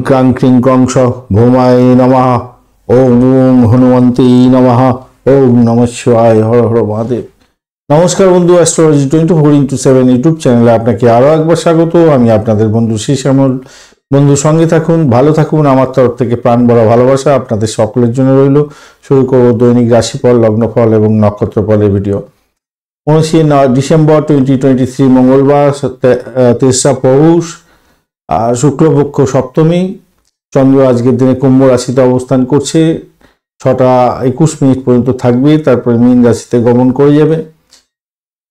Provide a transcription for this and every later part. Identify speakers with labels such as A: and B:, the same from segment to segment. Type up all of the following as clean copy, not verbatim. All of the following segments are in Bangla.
A: ক্রাং ক্রিং ক্রং স ভৌমায় নমঃ। ওম হনুমন্তে নমঃ। ওম নমঃ শিবায়। হর হর মহাদেব। নমস্কার বন্ধু, অ্যাস্ট্রোলজি 24x7 ইউটিউব চ্যানেলে আপনাকে আরও একবার স্বাগত। আমি আপনাদের বন্ধু শ্রী শ্যামল। বন্ধু সঙ্গে থাকুন, ভালো থাকুন। আমার তরফ থেকে প্রাণ ভরা ভালোবাসা আপনাদের সকলের জন্য রইল। শুরু করব দৈনিক রাশিফল, লগ্নফল এবং নক্ষত্রফলের ভিডিও। 19 ডিসেম্বর 2023 মঙ্গলবার, 3রা পৌষ, শুক্লপক্ষ সপ্তমী। চন্দ্র আজকের দিনে কুম্ভ রাশিতে অবস্থান করছে, 6টা 21 মিনিট পর্যন্ত থাকবে, তারপরে মীন রাশিতে গমন করে যাবে।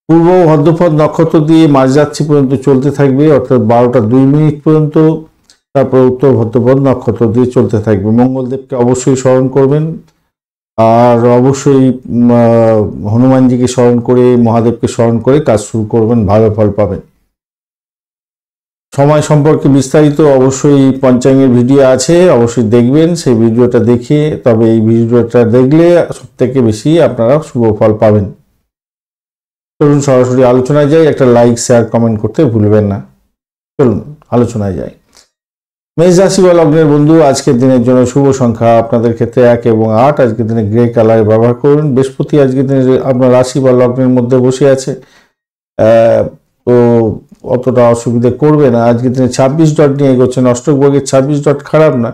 A: পূর্ব ভদ্রপদ নক্ষত্র দিয়ে মাঝরাত্রি পর্যন্ত চলতে থাকবে, অর্থাৎ 12টা 2 মিনিট পর্যন্ত। তারপর উত্তর ভদ্রপদ নক্ষত্র দিয়ে চলতে থাকবে। মঙ্গলদেবকে অবশ্যই স্মরণ করবেন, আর অবশ্যই হনুমানজিকে স্মরণ করে, মহাদেবকে স্মরণ করে কাজ শুরু করবেন, ভালো ফল পাবেন। সময় সম্পর্কে বিস্তারিত অবশ্যই পঞ্চাঙ্গের ভিডিও আছে, অবশ্যই দেখবেন। সেই ভিডিওটা দেখে, তবে এই ভিডিওটা দেখলে সবথেকে বেশি আপনারা শুভ ফল পাবেন। চলুন সরাসরি আলোচনায় যাই। একটা লাইক, শেয়ার, কমেন্ট করতে ভুলবেন না। চলুন আলোচনায় যাই। মেষ রাশি বা লগ্নের বন্ধু, আজকের দিনের জন্য শুভ সংখ্যা আপনাদের ক্ষেত্রে 1 এবং 8। আজকের দিনে গ্রে কালার ব্যবহার করুন। বৃহস্পতি আজকের দিনে আপনার রাশি বা লগ্নের মধ্যে বসে আছে, তো অতটা অসুবিধা করবে না। আজকের দিনে 26 ডট নিয়ে এগোচ্ছেন। অষ্টক বর্গের 26 ডট খারাপ না।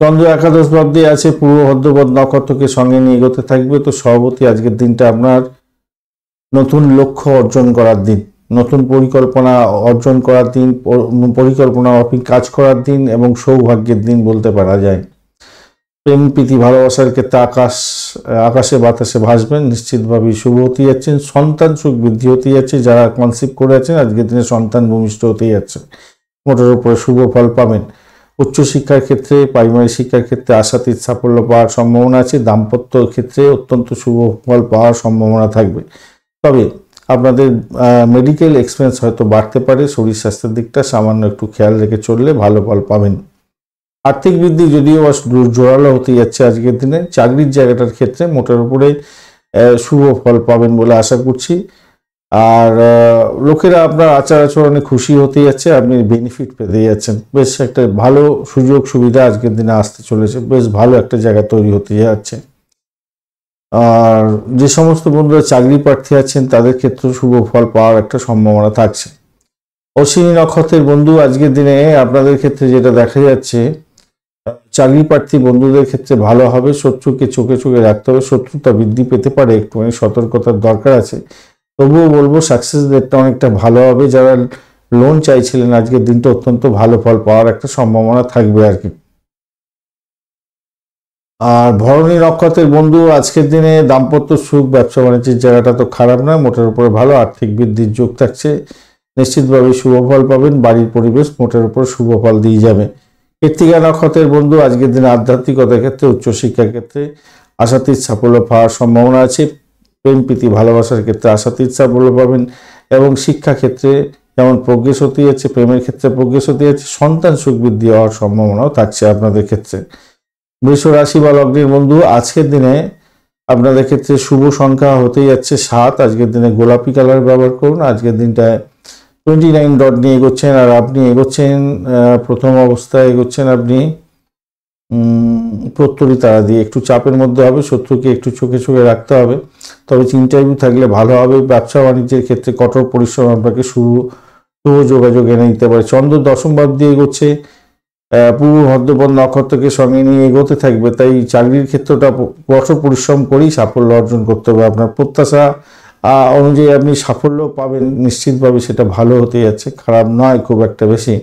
A: চন্দ্র একাদশ ভাবে আছে, পূর্ব ভদ্রপদ নক্ষত্রকে সঙ্গে নিয়ে এগোতে থাকবে। তো সভাপতি আজকের দিনটা আপনার নতুন লক্ষ্য অর্জন করার দিন, নতুন পরিকল্পনা অর্জন করার দিন, পরিকল্পনা মাফিক কাজ করার দিন এবং সৌভাগ্যের দিন বলতে পারা যায়। প্রেম প্রীতি ভালোবাসার ক্ষেত্রে আকাশে বাতাসে ভাসবেন, নিশ্চিতভাবেই শুভ হতে যাচ্ছেন। সন্তান সুখ বৃদ্ধি হতে যাচ্ছে। যারা কনসিভ করে আছেন আজকের দিনে সন্তান ভূমিষ্ঠ হতে যাচ্ছে, মোটের উপরে শুভ ফল পাবেন। উচ্চশিক্ষার ক্ষেত্রে, প্রাইমারি শিক্ষার ক্ষেত্রে আশাতীত সাফল্য পাওয়ার সম্ভাবনা আছে। দাম্পত্য ক্ষেত্রে অত্যন্ত শুভ ফল পাওয়ার সম্ভাবনা থাকবে। তবে আপনাদের মেডিকেল এক্সপেন্স হয়তো বাড়তে পারে। শরীর স্বাস্থ্যের দিকটা সামান্য একটু খেয়াল রেখে চললে ভালো ফল পাবেন। আর্থিক বৃদ্ধি যদিও জোরালো হতে যাচ্ছে আজকের দিনে। চাকরির জায়গাটার ক্ষেত্রে মোটের উপরে শুভ ফল পাবেন বলে আশা করছি। আর লোকেরা আপনার আচার আচরণে খুশি হতে যাচ্ছে, আপনি বেনিফিট পেতে যাচ্ছেন। বেশ একটা ভালো সুযোগ সুবিধা আজকের দিনে আসতে চলেছে, বেশ ভালো একটা জায়গা তৈরি হতে যাচ্ছে। আর যে সমস্ত বন্ধুরা চাকরি প্রার্থী আছেন তাদের ক্ষেত্রে শুভ ফল পাওয়ার একটা সম্ভাবনা থাকছে। অশ্বিনী নক্ষত্রের বন্ধু, আজকের দিনে আপনাদের ক্ষেত্রে যেটা দেখা যাচ্ছে, চাকরি প্রার্থী বন্ধুদের ক্ষেত্রে ভালো হবে। শত্রুকে চোখে চোখে রাখতে হবে, শত্রুতা বৃদ্ধি পেতে পারে, একটুখানি সতর্কতার দরকার আছে। তবুও বলবো সাকসেস রেটটা অনেকটা ভালো হবে। যারা লোন চাইছিলেন আজকের দিনটা অত্যন্ত ভালো ফল পাওয়ার একটা সম্ভাবনা থাকবে আর কি। আর ভরণী নক্ষত্রের বন্ধু, আজকের দিনে দাম্পত্য সুখ, ব্যবসা বাণিজ্যের জায়গাটা তো খারাপ নয়, মোটের উপরে ভালো। আর্থিক বৃদ্ধির যোগ থাকছে, নিশ্চিতভাবে শুভ ফল পাবেন। বাড়ির পরিবেশ মোটের উপর শুভ ফল দিয়ে যাবে। কৃত্তিকা নক্ষত্রের বন্ধু, আজকের দিনে আধ্যাত্মিকতার ক্ষেত্রে, উচ্চশিক্ষার ক্ষেত্রে আশাতীত সাফল্য পাওয়ার সম্ভাবনা আছে। প্রেম প্রীতি ভালোবাসার ক্ষেত্রে আশাতীত সাফল্য পাবেন এবং শিক্ষা ক্ষেত্রে যেমন প্রোগ্রেস হতে যাচ্ছে, প্রেমের ক্ষেত্রে প্রোগ্রেস হতে যাচ্ছে। সন্তান সুখ বৃদ্ধি হওয়ার সম্ভাবনাও থাকছে আপনাদের ক্ষেত্রে। বৃষ রাশি বা লগ্নের বন্ধু, আজকের দিনে আপনাদের ক্ষেত্রে শুভ সংখ্যা হতে যাচ্ছে 7। আজকের দিনে গোলাপি কালার ব্যবহার করুন। আজকের দিনটায় 29 ডট নিয়ে এগোচ্ছেন, আর আপনি এগোচ্ছেন প্রথম অবস্থায় এগোচ্ছেন আপনি প্রত্যরী তারা দিয়ে। একটু চাপের মধ্যে হবে, শত্রুকে একটু চোখে চোখে রাখতে হবে, তবে ইন্টারভিউ থাকলে ভালো হবে। ব্যবসা বাণিজ্যের ক্ষেত্রে কঠোর পরিশ্রম আপনাকে শুভ যোগাযোগ এনে দিতে পারে। চন্দ্র দশম ভাব দিয়ে এগোচ্ছে, পূর্ব ভদ্রপদ নক্ষত্রকে সঙ্গে নিয়ে এগোতে থাকবে। তাই চাকরির ক্ষেত্রটা কঠোর পরিশ্রম করেই সাফল্য অর্জন করতে হবে। আপনার প্রত্যাশা অনুযায়ী আপনি সাফল্য পাবেন, নিশ্চিতভাবে সেটা ভালো হতে যাচ্ছে, খারাপ নয় খুব একটা বেশি।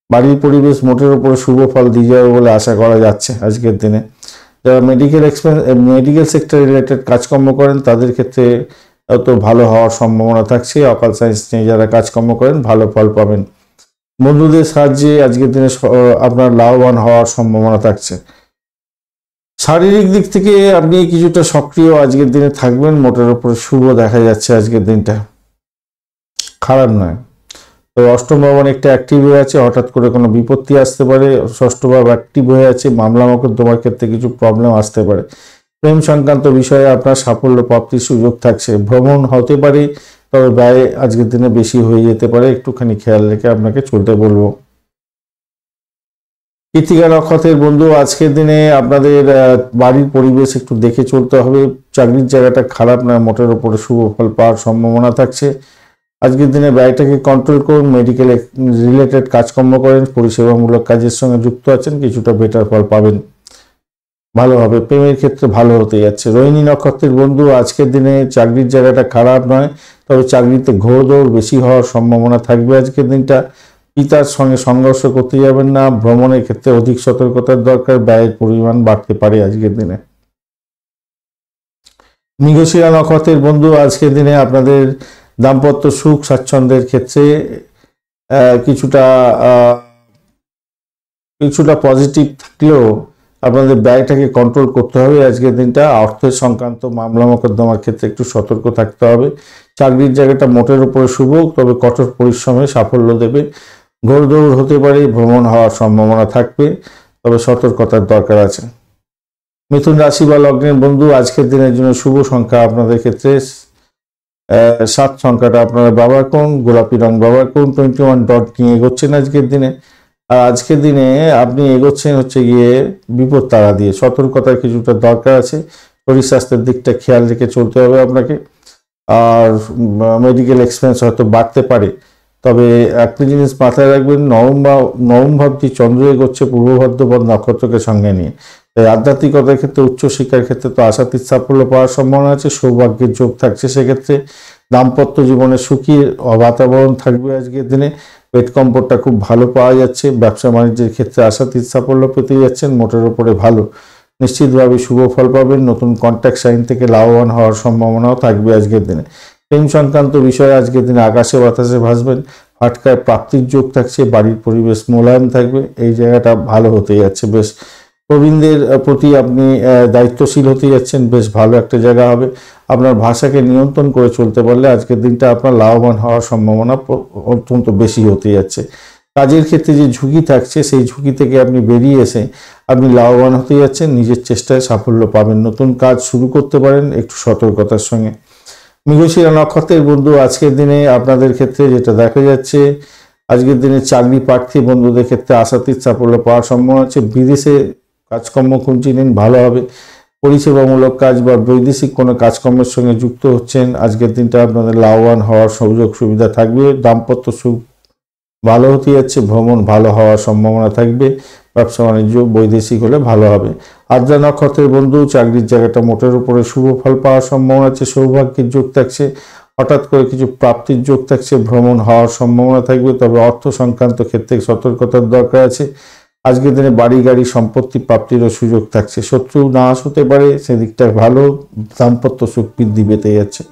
A: বাড়ির পরিবেশ মোটের উপরে শুভ ফল দিয়ে যাবে বলে আশা করা যাচ্ছে আজকের দিনে। যারা মেডিকেল সেক্টর রিলেটেড কাজকর্ম করেন তাদের ক্ষেত্রে তো ভালো হওয়ার সম্ভাবনা থাকছে। অকাল সায়েন্স নিয়ে যারা কাজকর্ম করেন ভালো ফল পাবেন। বন্ধুদের সাহায্যে আজকের দিনে আপনার লাভবান হওয়ার সম্ভাবনা থাকছে। শারীরিক দিক থেকে আপনি কিছুটা সক্রিয় আজকের দিনে থাকবেন, মোটের উপরে শুভ দেখা যাচ্ছে আজকের দিনটা, খারাপ নয়। তো অষ্টম ভাব অনেকটা অ্যাক্টিভ হয়ে আছে, হঠাৎ করে কোনো বিপত্তি আসতে পারে। ষষ্ঠ ভাব অ্যাক্টিভ হয়ে আছে, মামলা মোকদ্দমার ক্ষেত্রে কিছু প্রবলেম আসতে পারে। প্রেম সংক্রান্ত বিষয়ে আপনার সাফল্য প্রাপ্তির সুযোগ থাকছে। ভ্রমণ হতে পারে, তবে ব্যয় আজকের দিনে বেশি হয়ে যেতে পারে, একটুখানি খেয়াল রেখে আপনাকে চলতে বলবো। কৃত্তিকা নক্ষত্রের বন্ধু, আজকের দিনে আপনাদের বাড়ির পরিবেশ একটু দেখে চলতে হবে। চাকরির জায়গাটা খারাপ নয়, মোটের উপরে শুভ ফল পাওয়ার সম্ভাবনা থাকছে। আজকের দিনে ব্যয়টাকে কন্ট্রোল করুন। মেডিকেল রিলেটেড কাজকর্ম করেন, পরিষেবামূলক কাজের সঙ্গে যুক্ত আছেন, কিছুটা বেটার ফল পাবেন, ভালো হবে। প্রেমের ক্ষেত্রে ভালো হতে যাচ্ছে। রোহিণী নক্ষত্রের বন্ধু, আজকের দিনে চাকরির জায়গাটা খারাপ নয়, তবে চাকরিতে ঘোরদৌড় বেশি হওয়ার সম্ভাবনা থাকবে। আজকের দিনটা পিতার সঙ্গে সংঘর্ষ করতে যাবেন না। ভ্রমণের ক্ষেত্রে অধিক সতর্কতার দরকার, ব্যয়ের পরিমাণ বাড়তে পারে আজকের দিনে। মৃগশিরা নক্ষত্রের বন্ধু, আজকের দিনে আপনাদের দাম্পত্য সুখ স্বাচ্ছন্দ্যের ক্ষেত্রে কিছুটা পজিটিভ থাকলেও আপনাদের ব্যয়টাকে কন্ট্রোল করতে হবে। আজকের দিনটা অর্থের সংক্রান্ত মামলা মোকদ্দমার ক্ষেত্রে একটু সতর্ক থাকতে হবে। চাকরির জায়গাটা মোটের উপরে শুভ, তবে কঠোর পরিশ্রমে সাফল্য দেবে। ঘোরদৌড় হতে পারে, ভ্রমণ হওয়ার সম্ভাবনা থাকবে, তবে সতর্কতার দরকার আছে। মিথুন রাশি বা লগ্নের বন্ধু, আজকের দিনের জন্য শুভ সংখ্যা আপনাদের ক্ষেত্রে 7 সংখ্যাটা আপনারা ব্যবহার করুন, গোলাপি রং ব্যবহার করুন। 21 ডট নিয়ে এগোচ্ছেন আজকের দিনে। আর আজকের দিনে আপনি এগোচ্ছেন হচ্ছে গিয়ে বিপদ তাড়া দিয়ে। সতর্কতার কিছুটা দরকার আছে, শরীর স্বাস্থ্যের দিকটা খেয়াল রেখে চলতে হবে আপনাকে। আর মেডিকেল এক্সপেন্স হয়তো বাড়তে পারে, তবে একটা জিনিস মাথায় রাখবেন, নবম ভাবটি চন্দ্র এগোচ্ছে পূর্ব ভাদ্রপদ নক্ষত্রকে সঙ্গে নিয়ে। তাই আধ্যাত্মিকতার ক্ষেত্রে, উচ্চশিক্ষার ক্ষেত্রে তো আশাতীত সাফল্য পাওয়ার সম্ভাবনা আছে, সৌভাগ্যের যোগ থাকছে। সেক্ষেত্রে দাম্পত্য জীবনে সুখী বাতাবরণ থাকবে আজকের দিনে। পেট কম্পোর্টটা খুব ভালো পাওয়া যাচ্ছে। ব্যবসা বাণিজ্যের ক্ষেত্রে আশাতীত সাফল্য পেতে যাচ্ছেন, মোটের উপরে ভালো। নিশ্চিতভাবে শুভ ফল পাবেন। নতুন কন্ট্যাক্ট সাইন থেকে লাভবান হওয়ার সম্ভাবনাও থাকবে আজকের দিনে। প্রেম সংক্রান্ত বিষয়ে আজকের দিনে আকাশে বাতাসে ভাসবেন। ফাটকায় প্রাপ্তির যোগ থাকছে। বাড়ির পরিবেশ মোলায়েম থাকবে, এই জায়গাটা ভালো হতে যাচ্ছে। বেশ প্রবীণদের প্রতি আপনি দায়িত্বশীল হতে যাচ্ছেন, বেশ ভালো একটা জায়গা হবে। আপনার ভাষাকে নিয়ন্ত্রণ করে চলতে পারলে আজকের দিনটা আপনার লাভবান হওয়ার সম্ভাবনা অত্যন্ত বেশি হতে যাচ্ছে। কাজের ক্ষেত্রে যে ঝুঁকি থাকছে, সেই ঝুঁকি থেকে আপনি বেরিয়ে এসে আপনি লাভবান হতে যাচ্ছেন, নিজের চেষ্টায় সাফল্য পাবেন। নতুন কাজ শুরু করতে পারেন একটু সতর্কতার সঙ্গে। মৃগশিরা নক্ষত্রের বন্ধু, আজকের দিনে আপনাদের ক্ষেত্রে যেটা দেখা যাচ্ছে, আজকের দিনে চাকরি প্রার্থী বন্ধুদের ক্ষেত্রে আশাতীত সাফল্য পাওয়ার সম্ভাবনা আছে। বিদেশে কাজকর্ম খুঁজছিলেন, ভালো হবে। পরিষেবামূলক কাজ বা বৈদেশিক কোনো কাজকর্মের সঙ্গে যুক্ত হচ্ছেন, আজকের দিনটা আপনাদের লাভবান হওয়ার সুযোগ সুবিধা থাকবে। দাম্পত্য সুখ ভালো হতে যাচ্ছে, ভ্রমণ ভালো হওয়ার সম্ভাবনা থাকবে। ব্যবসা বাণিজ্য বৈদেশিক হলে ভালো হবে। আদ্রা নক্ষত্রের বন্ধু, চাকরির জায়গাটা মোটের উপরে শুভ ফল পাওয়ার সম্ভাবনা আছে। সৌভাগ্যের যোগ থাকছে, হঠাৎ করে কিছু প্রাপ্তির যোগ থাকছে। ভ্রমণ হওয়ার সম্ভাবনা থাকবে, তবে অর্থ সংক্রান্ত ক্ষেত্রে সতর্কতার দরকার আছে। আজকের দিনে বাড়ি গাড়ি সম্পত্তি প্রাপ্তিরও সুযোগ থাকছে। শত্রু নাশ হতে পারে, সেদিকটা ভালো। দাম্পত্য সুখ বৃদ্ধি পেতে যাচ্ছে।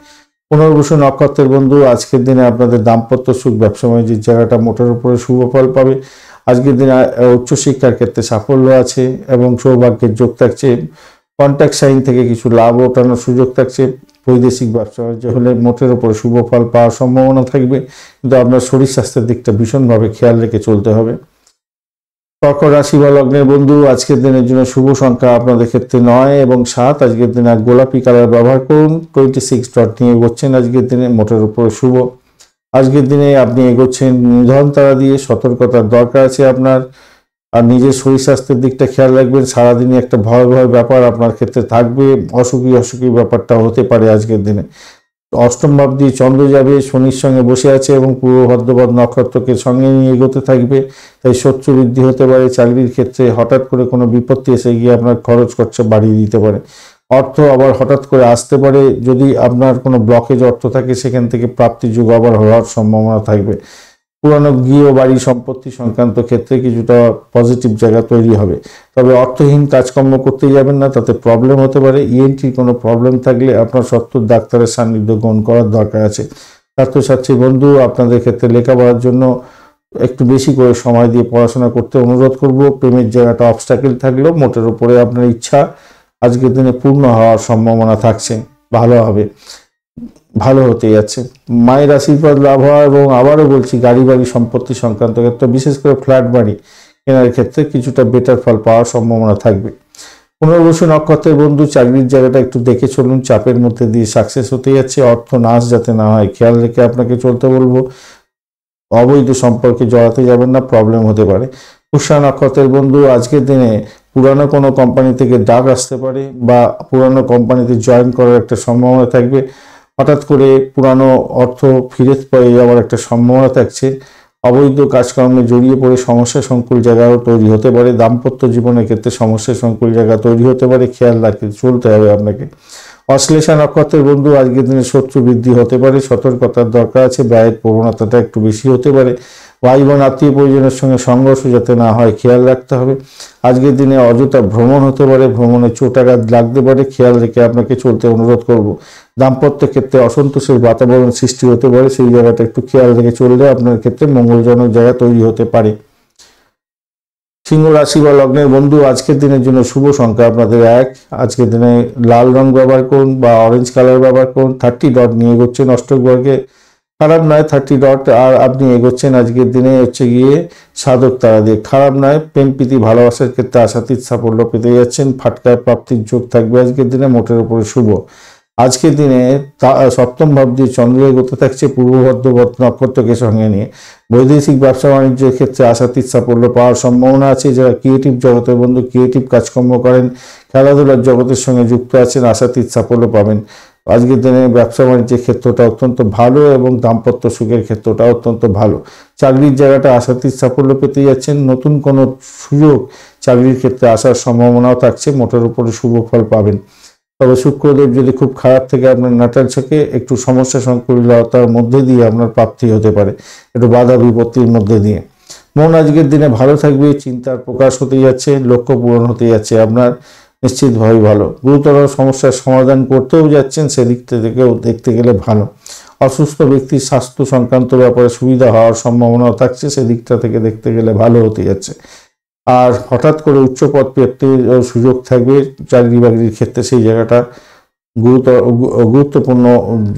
A: পুনর্বসু নক্ষত্রের বন্ধু, আজকের দিনে আপনাদের দাম্পত্য সুখ, ব্যবসা বাণিজ্যের জায়গাটা মোটের উপরে শুভ ফল পাবে। আজকের দিনে উচ্চশিক্ষার ক্ষেত্রে সাফল্য আছে এবং সৌভাগ্যের যোগ থাকছে। কন্ট্যাক্ট সাইন থেকে কিছু লাভ ওঠানোর সুযোগ থাকছে। বৈদেশিক ব্যবসা বাণিজ্য হলে মোটের উপরে শুভ ফল পাওয়ার সম্ভাবনা থাকবে, কিন্তু আপনার শরীর স্বাস্থ্যের দিকটা ভীষণভাবে খেয়াল রেখে চলতে হবে। কর্কট রাশি বা লগ্নের বন্ধু, আজকের দিনের জন্য শুভ সংখ্যা আপনাদের ক্ষেত্রে 9 এবং 7। আজকের দিনে গোলাপি কালার ব্যবহার করুন। 26 ডট নিয়ে এগোচ্ছেন আজকের দিনে, মোটের উপরে শুভ। আজকের দিনে আপনি এগোচ্ছেন নিধন তারা দিয়ে। সতর্কতার দরকার আছে আপনার। আর নিজের শরীর স্বাস্থ্যের দিকটা খেয়াল রাখবেন। সারাদিনই একটা ভয় ব্যাপার আপনার ক্ষেত্রে থাকবে। অসুখী ব্যাপারটা হতে পারে আজকের দিনে। অষ্টম ভাব দিয়ে চন্দ্র যাবে, শনির সঙ্গে বসে আছে এবং পূর্ব ভাদ্রপদ নক্ষত্রকে সঙ্গে নিয়ে এগোতে থাকবে। তাই শত্রু বৃদ্ধি হতে পারে। চাকরির ক্ষেত্রে হঠাৎ করে কোনো বিপত্তি এসে গিয়ে আপনার খরচ খরচা বাড়িয়ে দিতে পারে। অর্থ আবার হঠাৎ করে আসতে পারে। যদি আপনার কোনো ব্লকেজ অর্থ থাকে, সেখান থেকে প্রাপ্তি যোগ আবার হওয়ার সম্ভাবনা থাকবে। পুরানো গৃহ বাড়ি সম্পত্তি সংক্রান্ত ক্ষেত্রে কিছুটা পজিটিভ জায়গা তৈরি হবে। তবে অর্থহীন কাজকর্ম করতে যাবেন না, তাতে প্রবলেম হতে পারে। ইএনটির কোনো প্রবলেম থাকলে আপনার সত্তর ডাক্তারের সান্নিধ্য গ্রহণ করার দরকার আছে। ছাত্রছাত্রী বন্ধু, আপনাদের ক্ষেত্রে লেখাপড়ার জন্য একটু বেশি করে সময় দিয়ে পড়াশোনা করতে অনুরোধ করব। প্রেমের জায়গাটা অবস্ট্যাকেল থাকলেও মোটের উপরে আপনার ইচ্ছা আজকের দিনে পূর্ণ হওয়ার সম্ভাবনা থাকছে, ভালো হবে, ভালো হতে যাচ্ছে। মায়ের আশীর্বাদ লাভ হওয়া এবং আবারও বলছি গাড়ি বাড়ি সম্পত্তি সংক্রান্ত ক্ষেত্রে, বিশেষ করে ফ্ল্যাট বাড়ি কেনার ক্ষেত্রে কিছুটা বেটার ফল পাওয়ার সম্ভাবনা থাকবে। পুনর্বসু নক্ষত্রের বন্ধু, চাকরির জায়গাটা একটু দেখে চলুন। চাপের মধ্যে দিয়ে সাকসেস হতে যাচ্ছে। অর্থ নাশ যাতে না হয় খেয়াল রেখে আপনাকে চলতে বলবো। অবৈধ সম্পর্কে জড়াতে যাবেন না, প্রবলেম হতে পারে। পুষ্যা নক্ষত্রের বন্ধু আজকের দিনে পুরানো কোনো কোম্পানি থেকে ডাক আসতে পারে বা পুরানো কোম্পানিতে জয়েন করার একটা সম্ভাবনা থাকবে। হঠাৎ করে পুরানো অর্থ ফিরে পেয়ে যাওয়ার একটা সম্ভাবনা থাকছে। অবৈধ কাজকর্মে জড়িয়ে পড়ে সমস্যা সংকুল জায়গাও তৈরি হতে পারে। দাম্পত্য জীবনের ক্ষেত্রে সমস্যা সংকুল জায়গা তৈরি হতে পারে, খেয়াল রাখতে চলতে হবে আপনাকে। অশ্লেষা নক্ষত্রের বন্ধু আজকের দিনে শত্রু বৃদ্ধি হতে পারে, সতর্কতার দরকার আছে। ব্যয়ের প্রবণতাটা একটু বেশি হতে পারে। ভাই বোন আত্মীয় পরিজনের সঙ্গে সংঘর্ষ যাতে না হয় খেয়াল রাখতে হবে। আজকের দিনে অযথা ভ্রমণ হতে পারে, ভ্রমণে চোটাঘাত লাগতে পারে, খেয়াল রেখে আপনাকে চলতে অনুরোধ করব। দাম্পত্য ক্ষেত্রে অসন্তোষের বাতাবরণ সৃষ্টি হতে পারে, সেই জায়গাটা একটু খেয়াল রেখে চললে আপনার ক্ষেত্রে মঙ্গলজনক জায়গা তৈরি হতে পারে। সিংহ রাশি বা লগ্নের বন্ধু আজকের দিনের জন্য শুভ সংখ্যা আপনাদের 1। আজকের দিনে লাল রং ব্যবহার করুন বা অরেঞ্জ কালার ব্যবহার করুন। 30 ডট নিয়ে এগোচ্ছেন অষ্টক বর্গে, খারাপ নয় 30 ডট। আর আপনি এগোচ্ছেন আজকের দিনে হচ্ছে গিয়ে সাধক তারা দিয়ে, খারাপ নয়। প্রেম প্রীতি ভালোবাসার ক্ষেত্রে আশাতীত সাফল্য পেতে যাচ্ছেন। ফাটকার প্রাপ্তির যোগ থাকবে আজকের দিনে, মোটের উপরে শুভ। আজকের দিনে সপ্তম ভাব দিয়ে চন্দ্র এগোতে থাকছে পূর্ব ভদ্রপদ নক্ষত্রকে সঙ্গে নিয়ে। বৈদেশিক ব্যবসা বাণিজ্যের ক্ষেত্রে আশাতীত সাফল্য পাওয়ার সম্ভাবনা আছে। যারা ক্রিয়েটিভ জগতের বন্ধু ক্রিয়েটিভ কাজকর্ম করেন, খেলাধুলার জগতের সঙ্গে যুক্ত আছেন, আশাতীত সাফল্য পাবেন। আজকের দিনে ব্যবসা বাণিজ্যের ক্ষেত্রটা অত্যন্ত ভালো এবং দাম্পত্য সুখের ক্ষেত্রটা অত্যন্ত ভালো। চাকরির জায়গাটা আশাতীত সাফল্য পেতে যাচ্ছেন। নতুন কোনো সুযোগ চাকরির ক্ষেত্রে আসার সম্ভাবনাও থাকছে, মোটের উপরে শুভ ফল পাবেন। তবে শুক্রদেব যদি খুব খারাপ থেকে আপনার নাটাল ছকে একটু সমস্যা সংকুলতার মধ্যে দিয়ে আপনার প্রাপ্তি হতে পারে, একটু বাধা বিপত্তির মধ্যে দিয়ে। মন আজকের দিনে ভালো থাকবে, চিন্তার প্রকাশ হতে যাচ্ছে, লক্ষ্য পূরণ হতে যাচ্ছে আপনার নিশ্চিতভাবে ভালো। গুরুতর সমস্যার সমাধান করতেও যাচ্ছেন, সেদিক থেকেও দেখতে গেলে ভালো। অসুস্থ ব্যক্তির স্বাস্থ্য সংক্রান্ত ব্যাপারে সুবিধা হওয়ার সম্ভাবনাও থাকছে, সেদিকটা থেকে দেখতে গেলে ভালো হতে যাচ্ছে। আর হঠাৎ করে উচ্চ পদ প্রাপ্তির সুযোগ থাকবে চাকরি বাকরির ক্ষেত্রে, সেই জায়গাটা গুরুত্বপূর্ণ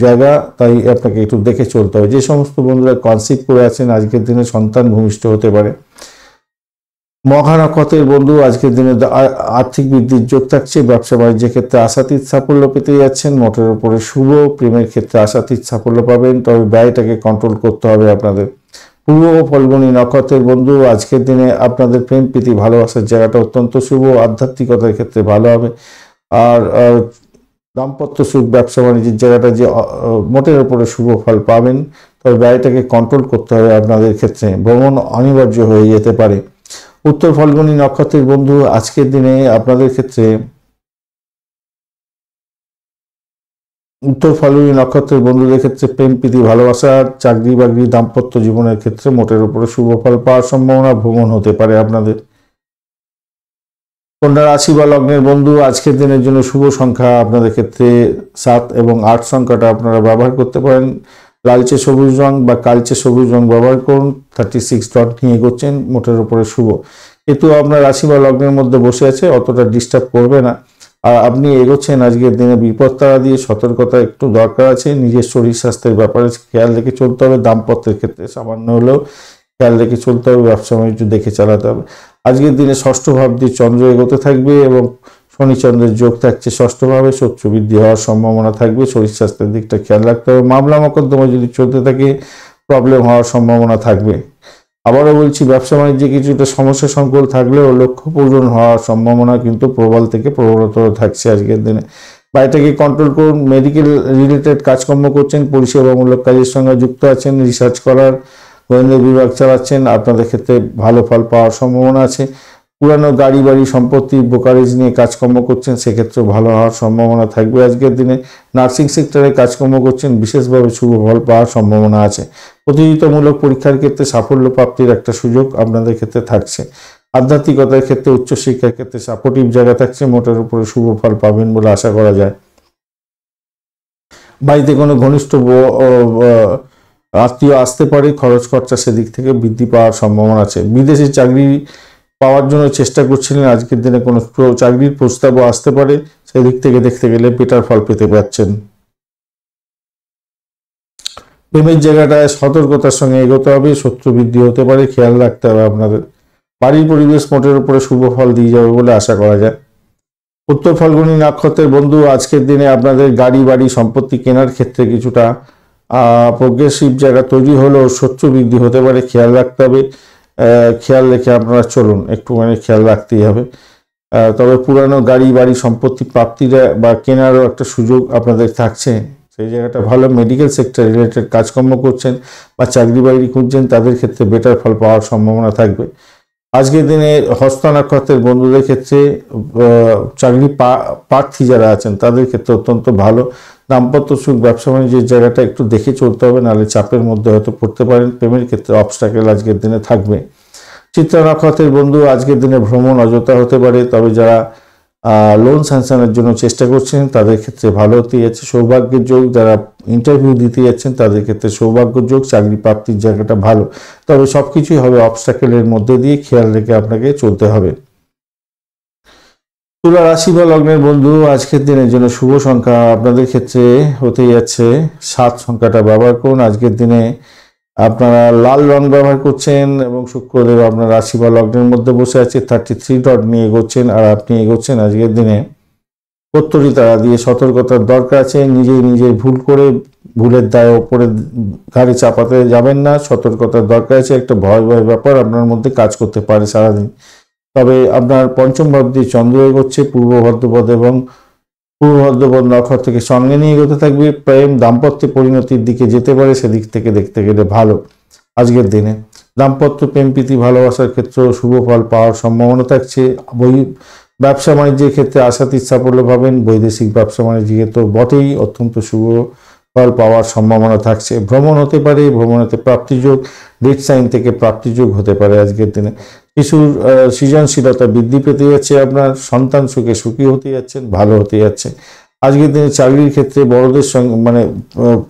A: জায়গা, তাই আপনাকে একটু দেখে চলতে হবে। যে সমস্ত বন্ধুরা কনসিভ করে আছেন আজকের দিনে সন্তান ভূমিষ্ঠ হতে পারে। মঘা নক্ষত্রের বন্ধু আজকের দিনে আর্থিক বৃদ্ধির যোগ থাকছে। ব্যবসা বাণিজ্যের ক্ষেত্রে আশাতীত সাফল্য পেতে যাচ্ছেন, মোটের উপরে শুভ। প্রেমের ক্ষেত্রে আশাতীত সাফল্য পাবেন, তবে ব্যয়টাকে কন্ট্রোল করতে হবে আপনাদের। পূর্ব ফল্গুনী নক্ষত্রের বন্ধু আজকের দিনে আপনাদের প্রেম প্রীতি ভালোবাসার জায়গাটা অত্যন্ত শুভ। আধ্যাত্মিকতার ক্ষেত্রে ভালো হবে। আর দাম্পত্য সুখ ব্যবসা বাণিজ্যের জায়গাটা যে মোটের উপরে শুভ ফল পাবেন, তবে ব্যয়টাকে কন্ট্রোল করতে হবে আপনাদের ক্ষেত্রে। ভ্রমণ অনিবার্য হয়ে যেতে পারে। উত্তর ফল্গুনী নক্ষত্রের বন্ধু আজকের দিনে আপনাদের ক্ষেত্রে উত্তর ফাল্গুনী নক্ষত্রের বন্ধুদের ক্ষেত্রে প্রেম প্রীতি ভালোবাসা, চাকরি বাকরি, দাম্পত্য জীবনের ক্ষেত্রে মোটের উপরে শুভ ফল পাওয়ার সম্ভাবনা, ভ্রমণ হতে পারে আপনাদের। কন্যা রাশি বা লগ্নের বন্ধু আজকের দিনের জন্য শুভ সংখ্যা আপনাদের ক্ষেত্রে 7 এবং 8 সংখ্যাটা আপনারা ব্যবহার করতে পারেন। লালচে সবুজ রং বা কালচে সবুজ রং ব্যবহার করুন। 36 ডট নিয়ে এগোচ্ছেন, মোটের উপরে শুভ। কিন্তু আপনার রাশি বা লগ্নের মধ্যে বসে আছে, অতটা ডিস্টার্ব করবে না। আর আপনি এগোচ্ছেন আজকের দিনে বিপদ তারা দিয়ে, সতর্কতা একটু দরকার আছে। নিজের শরীর স্বাস্থ্যের ব্যাপারে খেয়াল রেখে চলতে হবে। দাম্পত্যের ক্ষেত্রে সামান্য হলেও খেয়াল রেখে চলতে হবে, ব্যবসা বাণিজ্য দেখে চালাতে হবে। আজকের দিনে ষষ্ঠ ভাব দিয়ে চন্দ্র এগোতে থাকবে এবং শনি চন্দ্রের যোগ থাকছে ষষ্ঠ ভাবে। শত্রু বৃদ্ধি হওয়ার সম্ভাবনা থাকবে, শরীর স্বাস্থ্যের দিকটা খেয়াল রাখতে হবে। মামলা মোকদ্দমা যদি চলতে থাকে প্রবলেম হওয়ার সম্ভাবনা থাকবে। আবারও বলছি, ব্যবসা বাণিজ্যে কিছুটা সমস্যা সংকুল থাকলেও লক্ষ্য পূরণ হওয়ার সম্ভাবনা কিন্তু প্রবল থেকে প্রবলতর থাকছে আজকের দিনে। বাড়িটাকে কন্ট্রোল করুন। মেডিকেল রিলেটেড কাজকর্ম করছেন, পরিষেবামূলক কাজের সঙ্গে যুক্ত আছেন, রিসার্চ করার গোয়েন্দা বিভাগ চালাচ্ছেন, আপনাদের ক্ষেত্রে ভালো ফল পাওয়ার সম্ভাবনা আছে। পুরানো গাড়ি বাড়ি সম্পত্তি ব্রোকারেজ নিয়ে কাজকর্ম করছেন, সেক্ষেত্রে ভালো হওয়ার সম্ভাবনা থাকবে আজকের দিনে। নার্সিং সেক্টরে কাজকর্ম করছেন, বিশেষভাবে শুভ ফল পাওয়ার সম্ভাবনা আছে। প্রতিযোগিতামূলক পরীক্ষার ক্ষেত্রে সাফল্য প্রাপ্তির একটা সুযোগ আপনাদের ক্ষেত্রে থাকছে। আধ্যাত্মিকতার ক্ষেত্রে উচ্চশিক্ষার ক্ষেত্রে সাপোর্টিভ জায়গা থাকছে, মোটের উপরে শুভ ফল পাবেন বলে আশা করা যায়। বাড়িতে কোনো ঘনিষ্ঠ আত্মীয় আসতে পারে, খরচ খরচা সেদিক থেকে বৃদ্ধি পাওয়ার সম্ভাবনা আছে। বিদেশে চাকরি পাওয়ার জন্য চেষ্টা করছিলেন, আজকের দিনে কোনো চাকরির প্রস্তাবও আসতে পারে, সেদিক থেকে দেখতে গেলে বেটার ফল পেতে পারছেন। প্রেমের জায়গাটায় সতর্কতার সঙ্গে এগোতে হবে, শত্রু বৃদ্ধি হতে পারে, খেয়াল রাখতে হবে আপনাদের। বাড়ির পরিবেশ মোটের উপরে শুভ ফল দিয়ে যাবে বলে আশা করা যায়। উত্তর ফাল্গুনী নক্ষত্রের বন্ধু আজকের দিনে আপনাদের গাড়ি বাড়ি সম্পত্তি কেনার ক্ষেত্রে কিছুটা প্রোগ্রেসিভ জায়গা তৈরি হলেও শত্রু বৃদ্ধি হতে পারে, খেয়াল রাখতে হবে। খেয়াল রেখে আপনারা চলুন, একটুখানি খেয়াল রাখতেই হবে। তবে পুরানো গাড়ি বাড়ি সম্পত্তি প্রাপ্তির বা কেনারও একটা সুযোগ আপনাদের থাকছে, সেই জায়গাটা ভালো। মেডিকেল সেক্টর রিলেটেড কাজকর্ম করছেন বা চাকরি বাকরি খুঁজছেন, তাদের ক্ষেত্রে বেটার ফল পাওয়ার সম্ভাবনা থাকবে। আজকের দিনে হস্ত নক্ষত্রের বন্ধুদের ক্ষেত্রে চাকরি প্রার্থী যারা আছেন তাদের ক্ষেত্রে অত্যন্ত ভালো। দাম্পত্য সুখ, ব্যবসা বাণিজ্যের জায়গাটা একটু দেখে চলতে হবে, নাহলে চাপের মধ্যে হয়তো পড়তে পারেন। প্রেমের ক্ষেত্রে অবস্ট্যাকেল আজকের দিনে থাকবে। চিত্রা নক্ষত্রের বন্ধু আজকের দিনে ভ্রমণ অযথা হতে পারে, তবে যারা লোন স্যাংশনের জন্য চেষ্টা করছেন তাদের ক্ষেত্রে ভালো হতে যাচ্ছে। সৌভাগ্যের যোগ, যারা ইন্টারভিউ দিতে যাচ্ছেন তাদের ক্ষেত্রে সৌভাগ্যের যোগ, চাকরি প্রাপ্তির জায়গাটা ভালো। তবে সব কিছুই হবে অবস্ট্যাকেলের মধ্যে দিয়ে, খেয়াল রেখে আপনাকে চলতে হবে। তুলা রাশি বা লগ্নের বন্ধু আজকের দিনের জন্য শুভ সংখ্যা আপনাদের ক্ষেত্রে হতে যাচ্ছে 7 সংখ্যাটা ব্যবহার করুন। আজকের দিনে আপনারা লাল রং ব্যবহার করছেন এবং শুক্রদেব আপনার রাশি বা লগ্নের মধ্যে বসে আছে, 33 ডট নিয়ে এগোচ্ছেন। আর আপনি এগোচ্ছেন আজকের দিনে প্রত্যরী তারা দিয়ে। সতর্কতার দরকার আছে, নিজেই ভুল করে ভুলের দায় ওপরে ঘাড়ে চাপাতে যাবেন না। সতর্কতার দরকার আছে, একটা ভয় ব্যাপার আপনার মধ্যে কাজ করতে পারে সারাদিন। তবে আপনার পঞ্চম ভাব দিয়ে চন্দ্র এগোচ্ছে, পূর্ব ভাদ্রপদ এবং পূর্ব ভাদ্রপদ নক্ষত্রকে সঙ্গে নিয়ে এগোতে থাকবে। প্রেম দাম্পত্য পরিণতির দিকে যেতে পারে, সেদিক থেকে দেখতে গেলে ভালো। আজকের দিনে দাম্পত্য প্রেম প্রীতি ভালোবাসার ক্ষেত্রে শুভ ফল পাওয়ার সম্ভাবনা থাকছে। ব্যবসা বাণিজ্যের ক্ষেত্রে আশাতীত সাফল্য পাবেন। বৈদেশিক ব্যবসা বাণিজ্যে তো বটেই, অত্যন্ত শুভ ফল পাওয়ার সম্ভাবনা থাকছে। ভ্রমণ হতে পারে, ভ্রমণেতে প্রাপ্তিযোগ, ডেট সাইন থেকে প্রাপ্তিযোগ হতে পারে আজকের দিনে। শিশুর সৃজনশীলতা বৃদ্ধি পেতে যাচ্ছে, আপনার সন্তান সুখে সুখী হতে যাচ্ছেন, ভালো হতে যাচ্ছে। আজকের দিনে চাকরির ক্ষেত্রে বড়দের সঙ্গে